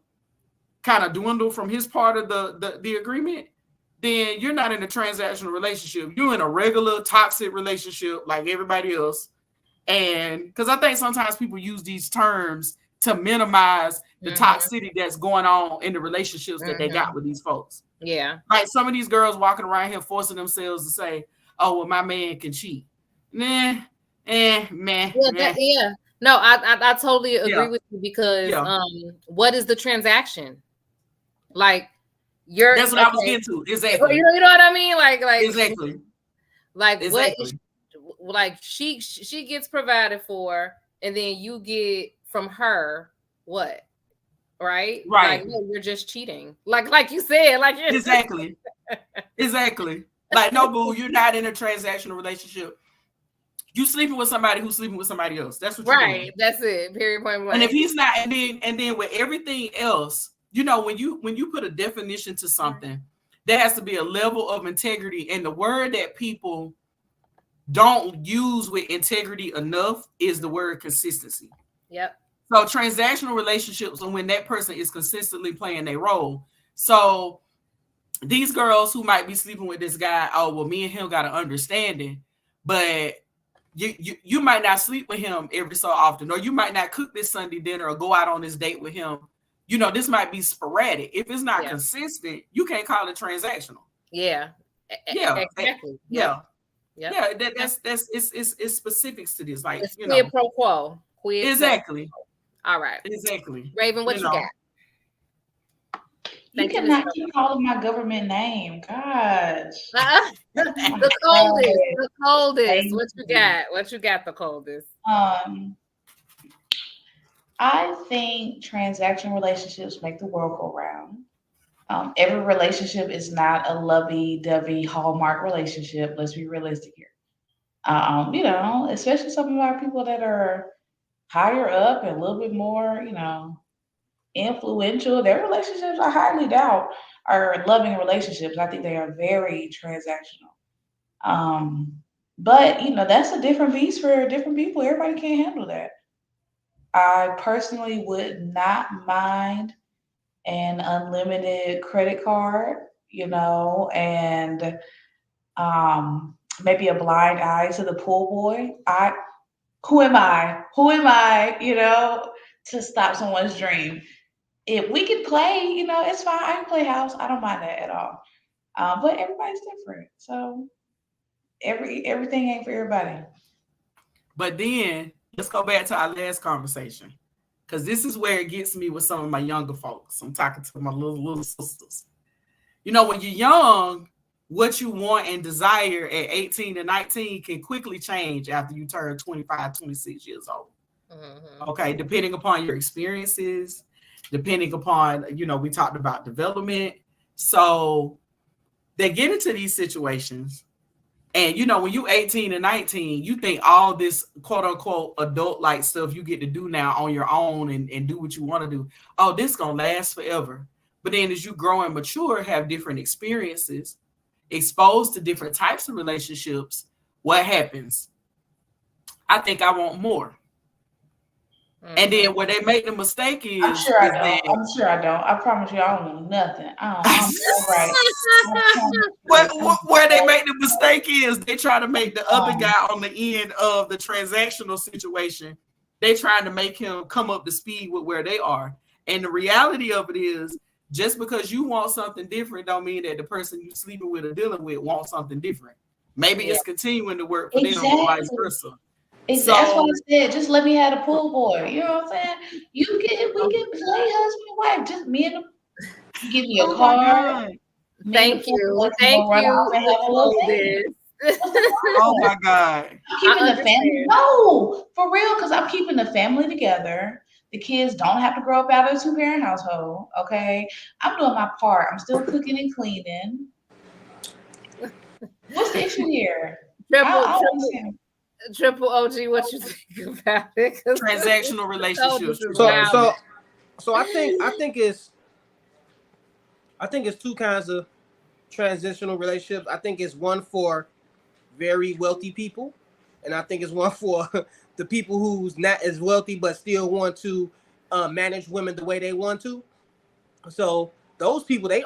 kind of dwindle from his part of the agreement, then you're not in a transactional relationship. You're in a regular toxic relationship like everybody else. And because I think sometimes people use these terms to minimize the toxicity that's going on in the relationships that they got with these folks. Yeah. Like some of these girls walking around here forcing themselves to say, oh, well, my man can cheat. Man. Yeah. No, I totally agree with you because what is the transaction? Like, that's what I was getting to. Exactly. You know what I mean? Like exactly. Like exactly. Like she gets provided for, and then you get from her what? Right. Like, no, you're just cheating. Like you said, like exactly. Exactly. Like, no, boo, you're not in a transactional relationship. You sleeping with somebody who's sleeping with somebody else. That's what you're doing. That's it. Period. Point blank. And if he's not, and then with everything else, when you put a definition to something, there has to be a level of integrity. And the word that people don't use with integrity enough is the word consistency. Yep. So transactional relationships are when that person is consistently playing their role. So these girls who might be sleeping with this guy, oh, well, me and him got an understanding, but you might not sleep with him every so often, or you might not cook this Sunday dinner or go out on this date with him. This might be sporadic. If it's not consistent, you can't call it transactional. Yeah. Exactly. Yeah. That's it's specifics to this. Like, it's quid pro quo. Exactly. All right. Exactly. Raven, what you got? You cannot keep calling my government name. Gosh. The coldest. What you got? The coldest? I think transactional relationships make the world go round. Every relationship is not a lovey-dovey Hallmark relationship. Let's be realistic here. Especially some of our people that are higher up and a little bit more, influential. Their relationships, I highly doubt, are loving relationships. I think they are very transactional. Um, but that's a different beast for different people. Everybody can't handle that. I personally would not mind an unlimited credit card, and maybe a blind eye to the pool boy. Who am I? Who am I? To stop someone's dream. If we can play, it's fine. I can play house. I don't mind that at all. But everybody's different, so everything ain't for everybody. But then let's go back to our last conversation, because this is where it gets me with some of my younger folks. I'm talking to my little sisters. When you're young, what you want and desire at 18 and 19 can quickly change after you turn 25, 26 years old. Mm-hmm. Okay, depending upon your experiences, depending upon, we talked about development. So they get into these situations. And, when you 18 and 19, you think all this quote unquote adult like stuff you get to do now on your own and do what you want to do. Oh, this going to last forever. But then as you grow and mature, have different experiences, exposed to different types of relationships, what happens? I think I want more. Mm-hmm. And then where they make the mistake is, I'm sure I don't. I promise you, I don't know nothing. I'm all right. Where they make the mistake is they try to make the other guy on the end of the transactional situation. They trying to make him come up to speed with where they are. And the reality of it is, just because you want something different don't mean that the person you sleeping with or dealing with wants something different. Maybe it's continuing to work for them or vice versa. That's what I said. Just let me have a pool boy. You know what I'm saying? We can play husband and wife. Just me and give me a car. Thank you. Oh my God. I'm keeping the family. No, for real, because I'm keeping the family together. The kids don't have to grow up out of a 2-parent household. Okay. I'm doing my part. I'm still cooking and cleaning. What's the issue here? Triple OG, what you think about it? Transactional relationships. So I think it's two kinds of transitional relationships. I think it's one for very wealthy people, and I think it's one for the people who's not as wealthy but still want to manage women the way they want to. So those people, they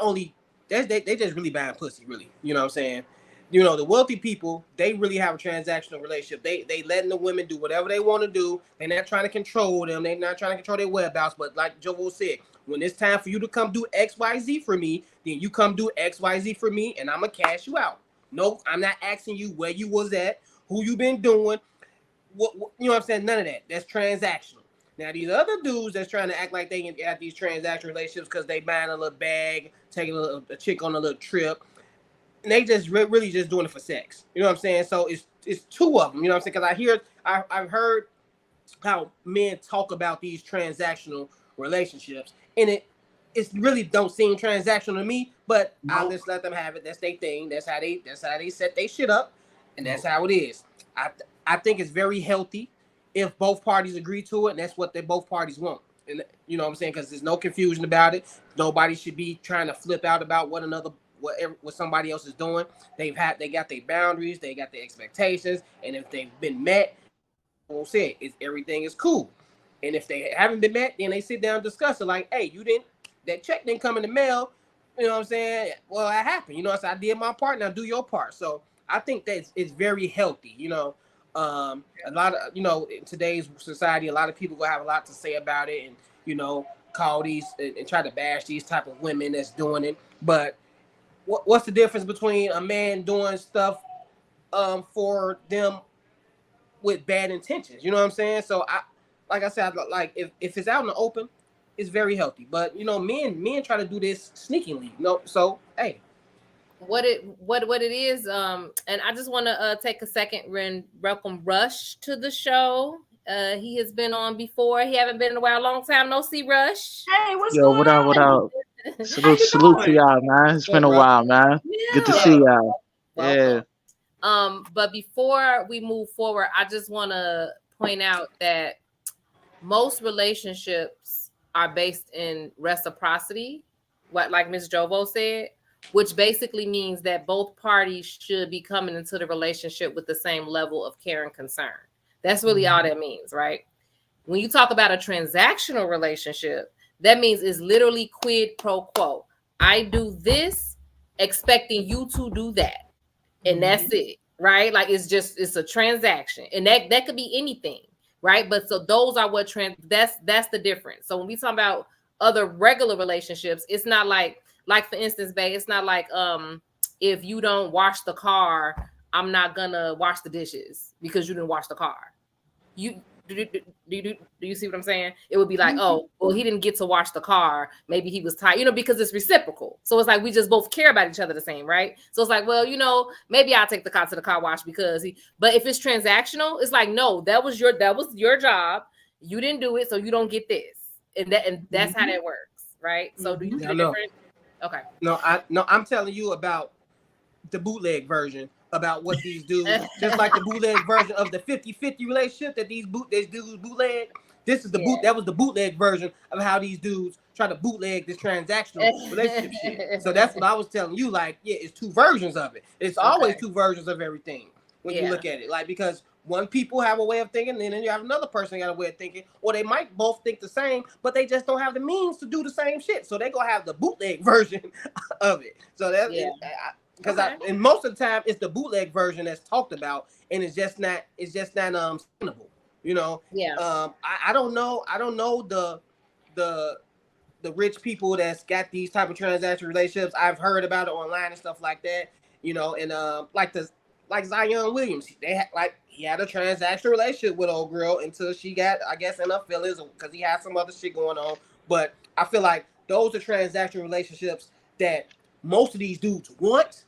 just really buying pussy, really. You know what I'm saying? The wealthy people, they really have a transactional relationship. They letting the women do whatever they want to do. They're not trying to control them. They're not trying to control their whereabouts. But like Joel said, when it's time for you to come do XYZ for me, then you come do XYZ for me, and I'm gonna cash you out. No, I'm not asking you where you was at, who you been doing, what you know what I'm saying? None of that. That's transactional. Now these other dudes that's trying to act like they can have these transactional relationships because they buying a little bag, taking a chick on a little trip, and they just really just doing it for sex. You know what I'm saying? So it's two of them. You know what I'm saying? Because I've heard how men talk about these transactional relationships, and it really don't seem transactional to me. But I'll just let them have it. That's their thing. That's how they set their shit up, and that's how it is. I think it's very healthy if both parties agree to it, and that's what both parties want. And you know what I'm saying? Because there's no confusion about it. Nobody should be trying to flip out about what somebody else is doing. They got their boundaries, they got their expectations, and if they've been met, said everything is cool. And if they haven't been met, then they sit down and discuss it. Like, hey, that check didn't come in the mail. You know what I'm saying? Well, that happened. So I did my part. Now do your part. So I think that it's very healthy. A lot of in today's society, a lot of people will have a lot to say about it, and call these and try to bash these type of women that's doing it. But what's the difference between a man doing stuff for them with bad intentions? You know what I'm saying? So like I said, like if it's out in the open, it's very healthy. But men try to do this sneakily. So hey, what it is, and I just want to take a second and welcome Rush to the show. He has been on before. He haven't been in a while, long time. No see, Rush. Hey, what's Yo, going what up? What on? up? How Salute, you salute to doing? y'all, man. It's What's up, been a bro? while, man. Good to Yeah. see y'all. Welcome. Yeah. But before we move forward, I just want to point out that most relationships are based in reciprocity, what like Miss Jovo said, which basically means that both parties should be coming into the relationship with the same level of care and concern. That's really all that means, right? When you talk about a transactional relationship, that means it's literally quid pro quo. I do this expecting you to do that, and that's it, right? Like it's a transaction, and that could be anything, right? But so those are what that's the difference. So when we talk about other regular relationships, it's not like for instance, babe, it's not like if you don't wash the car, I'm not gonna wash the dishes because you didn't wash the car. You do you see what I'm saying? It would be like, oh, well, he didn't get to wash the car. Maybe he was tired, because it's reciprocal. So it's like we just both care about each other the same, right? So it's like, well, maybe I'll take the car to the car wash because he. But if it's transactional, it's like, no, that was your job. You didn't do it, so you don't get this, and that's how that works, right? So do you see I the know. difference? Okay. No, I'm telling you about the bootleg version about what these dudes, just like the bootleg version of the 50-50 relationship that these dudes bootleg. This is the Yeah. that was the bootleg version of how these dudes try to bootleg this transactional relationship shit. So that's what I was telling you. Like, yeah, it's two versions of it. It's always Okay. two versions of everything when you Yeah. look at it. Like, because one people have a way of thinking, and then you have another person got a way of thinking, or they might both think the same, but they just don't have the means to do the same shit. So they gonna have the bootleg version of it. So that's Yeah. because Okay. and most of the time it's the bootleg version that's talked about, and it's just not sustainable. Yeah. I don't know the the rich people that's got these type of transaction relationships. I've heard about it online and stuff like that. And like Zion Williams, he had a transactional relationship with old girl until she got, I guess, enough feelings because he had some other shit going on. But I feel like those are transaction relationships that most of these dudes want,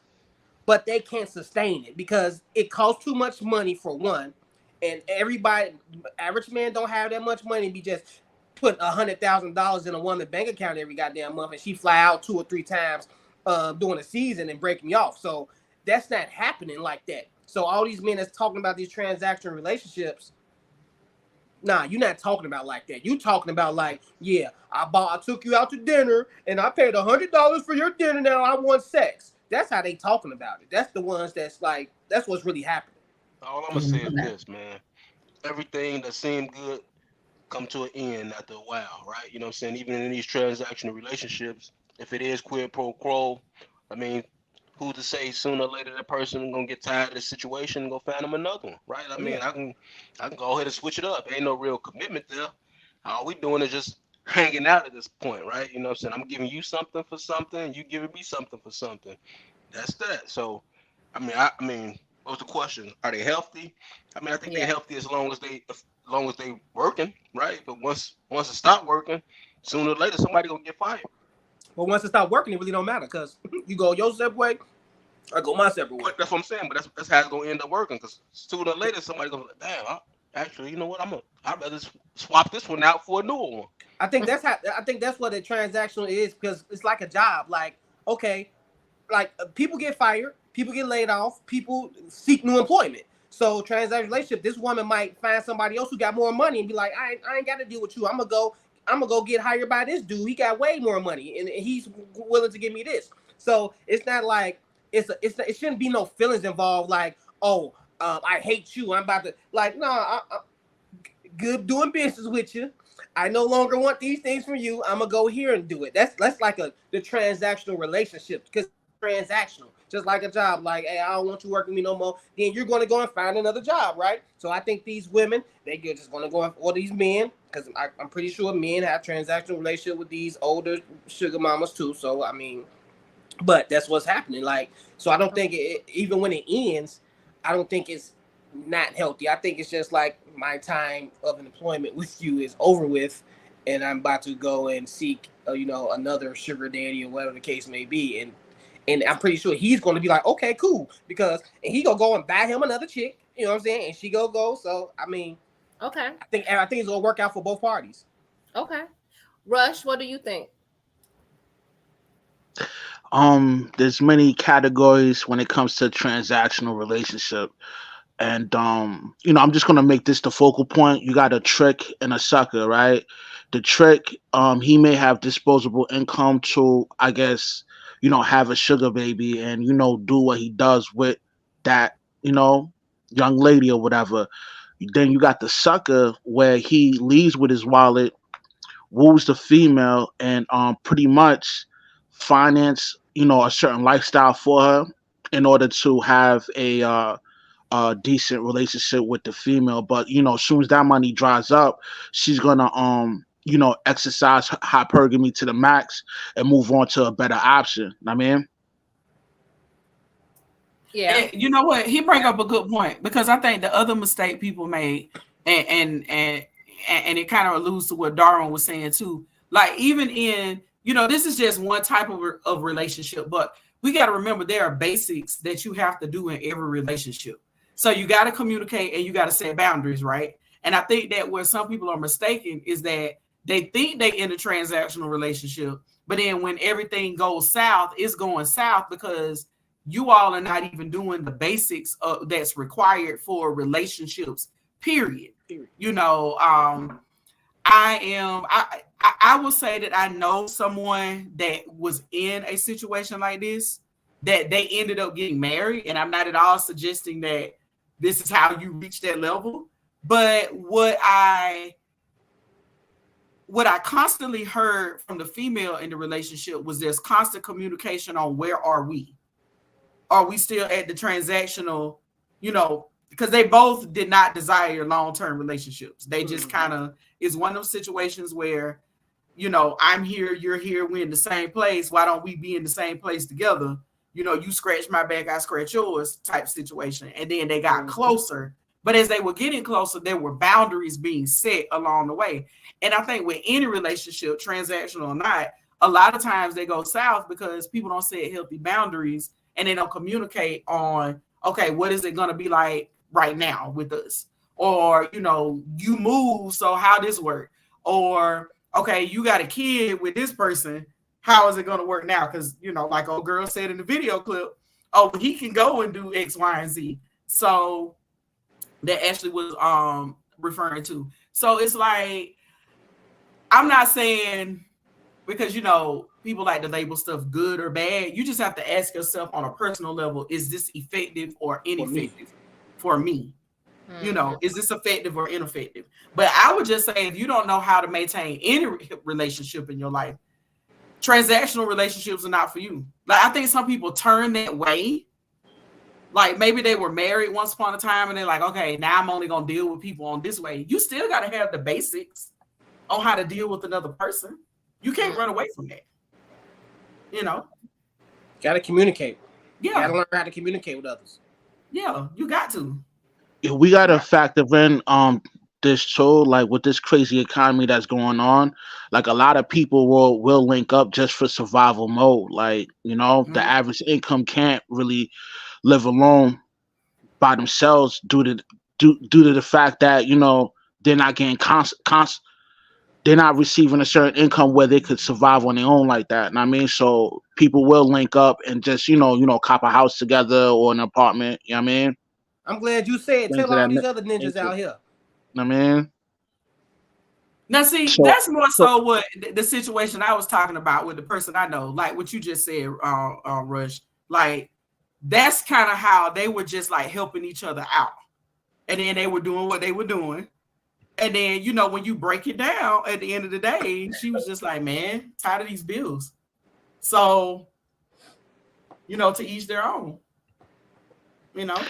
but they can't sustain it because it costs too much money for one, and average man don't have that much money to be just put $100,000 in a woman's bank account every goddamn month, and she fly out 2 or 3 times during the season and break me off. So that's not happening like that. So all these men that's talking about these transaction relationships, nah, you're not talking about like that. You talking about like, yeah, I took you out to dinner and I paid $100 for your dinner. Now I want sex. That's how they talking about it. That's the ones that's like, that's what's really happening. All I'm gonna say is this, man. Everything that seemed good come to an end after a while, right? You know what I'm saying? Even in these transactional relationships, if it is quid pro quo, I mean, who to say sooner or later that person gonna get tired of the situation and go find them another one, right? I Oh, mean, yeah. I can go ahead and switch it up. Ain't no real commitment there. All we doing is just hanging out at this point, right? You know what I'm saying? I'm giving you something for something, you giving me something for something. That's that. So, I mean, what was the question? Are they healthy? I mean, I think they're Yeah. healthy as long as they working, right? But once it stop working, sooner or later somebody gonna get fired. But once it start working, it really don't matter because you go your separate way, I go my separate way. But that's what I'm saying. But that's how it's gonna end up working. Because sooner or later somebody gonna be like, damn. Actually, you know what? I'd rather swap this one out for a newer one. I think that's what a transactional is because it's like a job. Like, okay, like people get fired, people get laid off, people seek new employment. So transactional relationship, this woman might find somebody else who got more money and be like, I ain't got to deal with you. I'm gonna go get hired by this dude. He got way more money and he's willing to give me this. So it's not like it shouldn't be no feelings involved. Like, oh, I hate you. I'm about to like, no, good doing business with you. I no longer want these things from you. I'm gonna go here and do it. That's like the transactional relationship because transactional, just like a job. Like, hey, I don't want you working with me no more. Then you're gonna go and find another job, right? So I think these women, just gonna go, or these men, because I'm pretty sure men have transactional relationship with these older sugar mamas too. So I mean, but that's what's happening. Like, so I don't think even when it ends, I don't think it's not healthy. I think it's just like my time of employment with you is over with, and I'm about to go and seek, another sugar daddy or whatever the case may be, and I'm pretty sure he's going to be like, okay, cool, because and he gonna go and buy him another chick, you know what I'm saying, and she go. So I mean, Okay. I think it's gonna work out for both parties. Okay. Rush, what do you think? There's many categories when it comes to transactional relationship. And I'm just gonna make this the focal point. You got a trick and a sucker, right? The trick, he may have disposable income to, I guess, have a sugar baby and do what he does with that, you know, young lady or whatever. Then you got the sucker where he leaves with his wallet, woos the female, and pretty much finance, a certain lifestyle for her in order to have a decent relationship with the female. But as soon as that money dries up, she's gonna exercise hypergamy to the max and move on to a better option. I mean, Yeah. And you know what? He bring up a good point because I think the other mistake people made, and and and, and it kind of alludes to what Darwin was saying too. Like even in, this is just one type of relationship, but we got to remember there are basics that you have to do in every relationship. So you got to communicate and you got to set boundaries, right? And I think that where some people are mistaken is that they think they in a transactional relationship, but then when everything goes south, it's going south because you all are not even doing the basics that's required for relationships, period. I will say that I know someone that was in a situation like this, that they ended up getting married, and I'm not at all suggesting that this is how you reach that level. But what I constantly heard from the female in the relationship was there's constant communication on where are we? Are we still at the transactional, because they both did not desire long-term relationships. They just kind of, is one of those situations where, I'm here, you're here, we're in the same place. Why don't we be in the same place together? You scratch my back, I scratch yours type situation. And then they got closer. But as they were getting closer, there were boundaries being set along the way. And I think with any relationship, transactional or not, a lot of times they go south because people don't set healthy boundaries and they don't communicate on, okay, what is it going to be like right now with us? Or, you move, so how this work? Or, okay, you got a kid with this person, how is it going to work now? Because, like old girl said in the video clip, oh, he can go and do X, Y, and Z. So that Ashley was referring to. So it's like, I'm not saying, because people like to label stuff good or bad. You just have to ask yourself on a personal level, is this effective or ineffective for me? Is this effective or ineffective? But I would just say, if you don't know how to maintain any relationship in your life, transactional relationships are not for you. Like, I think some people turn that way. Like, maybe they were married once upon a time and they're like, okay, now I'm only going to deal with people on this way. You still got to have the basics on how to deal with another person. You can't run away from that. Got to communicate. Yeah. Got to learn how to communicate with others. Yeah, you got to. Yeah, we gotta factor in this too, like with this crazy economy that's going on. Like a lot of people will link up just for survival mode. Like, the average income can't really live alone by themselves due to the fact that, they're not getting they're not receiving a certain income where they could survive on their own like that. And I mean, so people will link up and just, cop a house together or an apartment. You know what I mean? I'm glad you said, tell all these other ninjas out here. I mean, now see, that's more so what the situation I was talking about with the person I know, like what you just said, Rush. Like, that's kind of how they were just like helping each other out. And then they were doing what they were doing. And then, when you break it down at the end of the day, she was just like, man, tired of these bills. So, to each their own.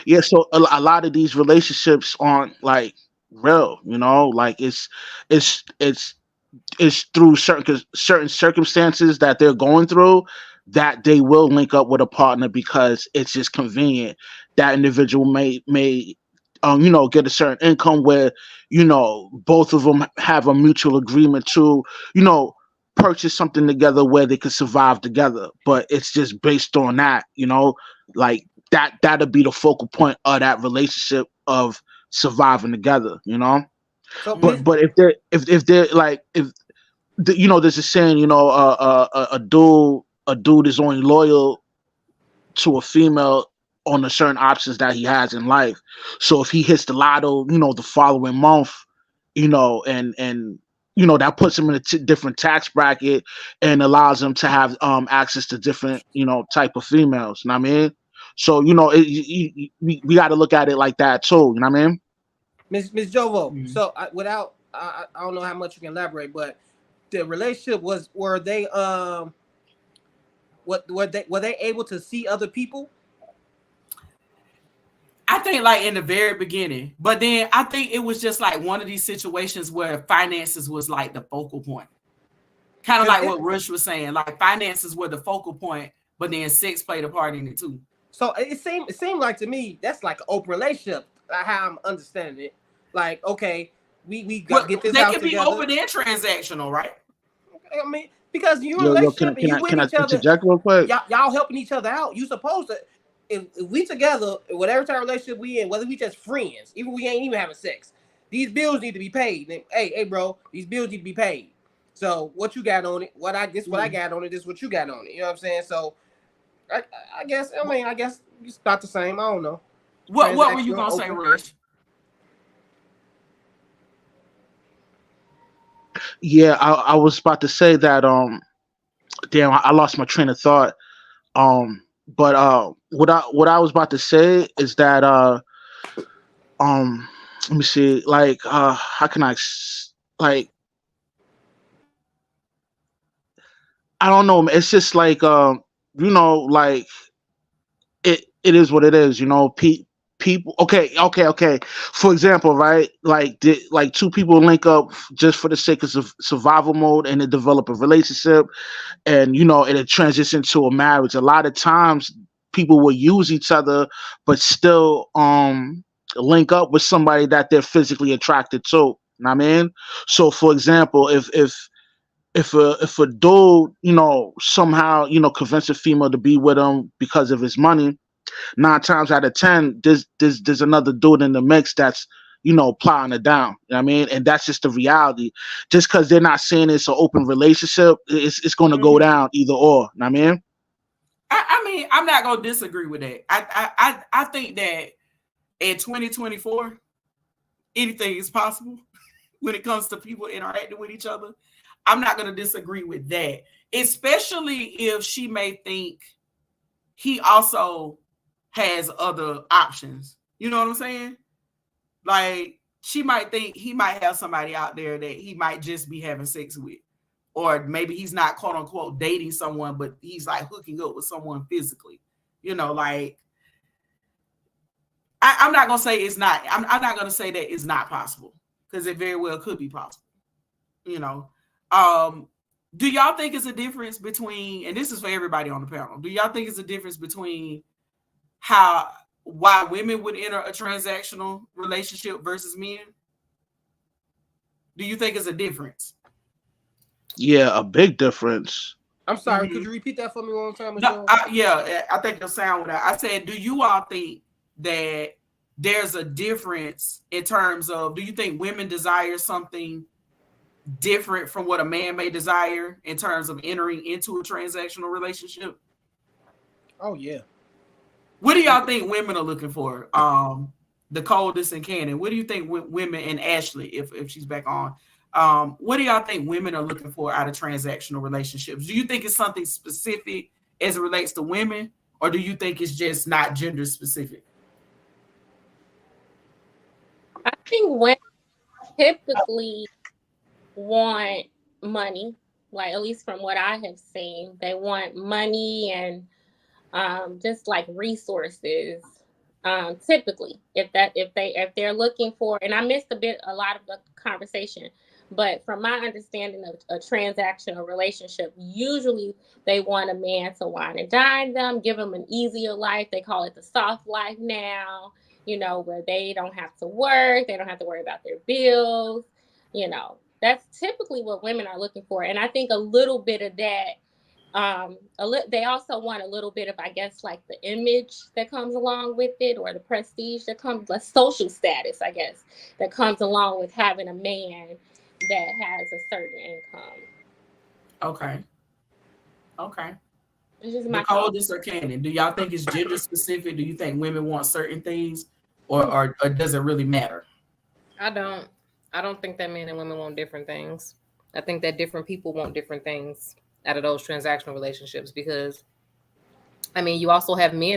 Yeah, so a lot of these relationships aren't like real, like it's through certain circumstances that they're going through that they will link up with a partner because it's just convenient. That individual may get a certain income where both of them have a mutual agreement to purchase something together where they could survive together. But it's just based on that, like that'll be the focal point of that relationship of surviving together. So Mhm. But if they're like if you know, there's a saying, you know, a dude is only loyal to a female on the certain options that he has in life. So if he hits the lotto, you know, the following month, you know, and you know that puts him in a different tax bracket and allows him to have access to different, you know, type of females. You know what I mean? So you know, we got to look at it like that too. You know what I mean? Miss Jovo, Mhm. so without I don't know how much you can elaborate, but the relationship was were they what were they able to see other people? I think like in the very beginning, but then I think it was just like one of these situations where finances was like the focal point. Kind of Because like what Rush was saying, like finances were the focal point, but then sex played a part in it too. so it seemed like to me that's like an open relationship. How I'm understanding it. Like okay, we got Well, get this they house can be together. open and transactional, right? I mean, because you're in a Yo, relationship and you with can I each other, interject real quick? y'all helping each other out. You supposed to, if we together, whatever type of relationship we in, whether we just friends, even we ain't even having sex, these bills need to be paid. Hey, bro, these bills need to be paid. So what you got on it? What I Mm. got on it. This what you got on it. You know what I'm saying? So I, I guess I guess it's not the same. I don't know. What were you Transactional, gonna say, open. Rush? Yeah, I was about to say that. Damn, I lost my train of thought. But what I was about to say is that um, let me see, like how can like I don't know, man. It's just like you know, like it is what it is, you know. People, okay. For example, right, like like two people link up just for the sake of survival mode, and they develop a relationship, and you know, and it transitions to a marriage. A lot of times people will use each other but still link up with somebody that they're physically attracted to. You know what I mean? So for example, if a dude, you know, somehow, you know, convince a female to be with him because of his money, 9 times out of 10, there's another dude in the mix that's, you know, plowing it down. You know what I mean? And that's just the reality. Just because they're not saying it's an open relationship, it's going to go Mhm. down either or. You know what I mean? I mean, I'm not gonna disagree with that. I think that in 2024, anything is possible when it comes to people interacting with each other. I'm not gonna disagree with that, especially if she may think he also has other options. You know what I'm saying? Like she might think he might have somebody out there that he might just be having sex with. Or maybe he's not quote unquote dating someone, but he's like hooking up with someone physically. You know, like I'm not gonna say it's not. I'm not gonna say that it's not possible because it very well could be possible. You know, um, do y'all think it's a difference between? And this is for everybody on the panel. Do y'all think it's a difference between how why women would enter a transactional relationship versus men? Do you think it's a difference? Yeah, a big difference. I'm sorry. Could Mm-hmm. you repeat that for me one more time, No, Michelle? yeah, I think the sound with that. I said, do you all think that there's a difference in terms of? Do you think women desire something different from what a man may desire in terms of entering into a transactional relationship? Oh yeah. What do y'all think women are looking for? The coldest and Cannon. What do you think women and Ashley, if she's back on? What do y'all think women are looking for out of transactional relationships? Do you think it's something specific as it relates to women, or do you think it's just not gender specific? I think women typically want money, like at least from what I have seen, they want money and just like resources. Typically, if they're looking for, and I missed a lot of the conversation, but from my understanding of a transactional relationship, usually they want a man to wine and dine them, give them an easier life. They call it the soft life now, where they don't have to work, they don't have to worry about their bills. That's typically what women are looking for, and I think a little bit of that they also want a little bit of, I guess, like the image that comes along with it, or the prestige that comes, the social status, I guess, that comes along with having a man that has a certain income. Okay. Okay. It's just my Nicole, thought. this or Cannon, do y'all think it's gender specific? Do you think women want certain things, or does it really matter? I don't think that men and women want different things. I think that different people want different things out of those transactional relationships, because I mean, you also have men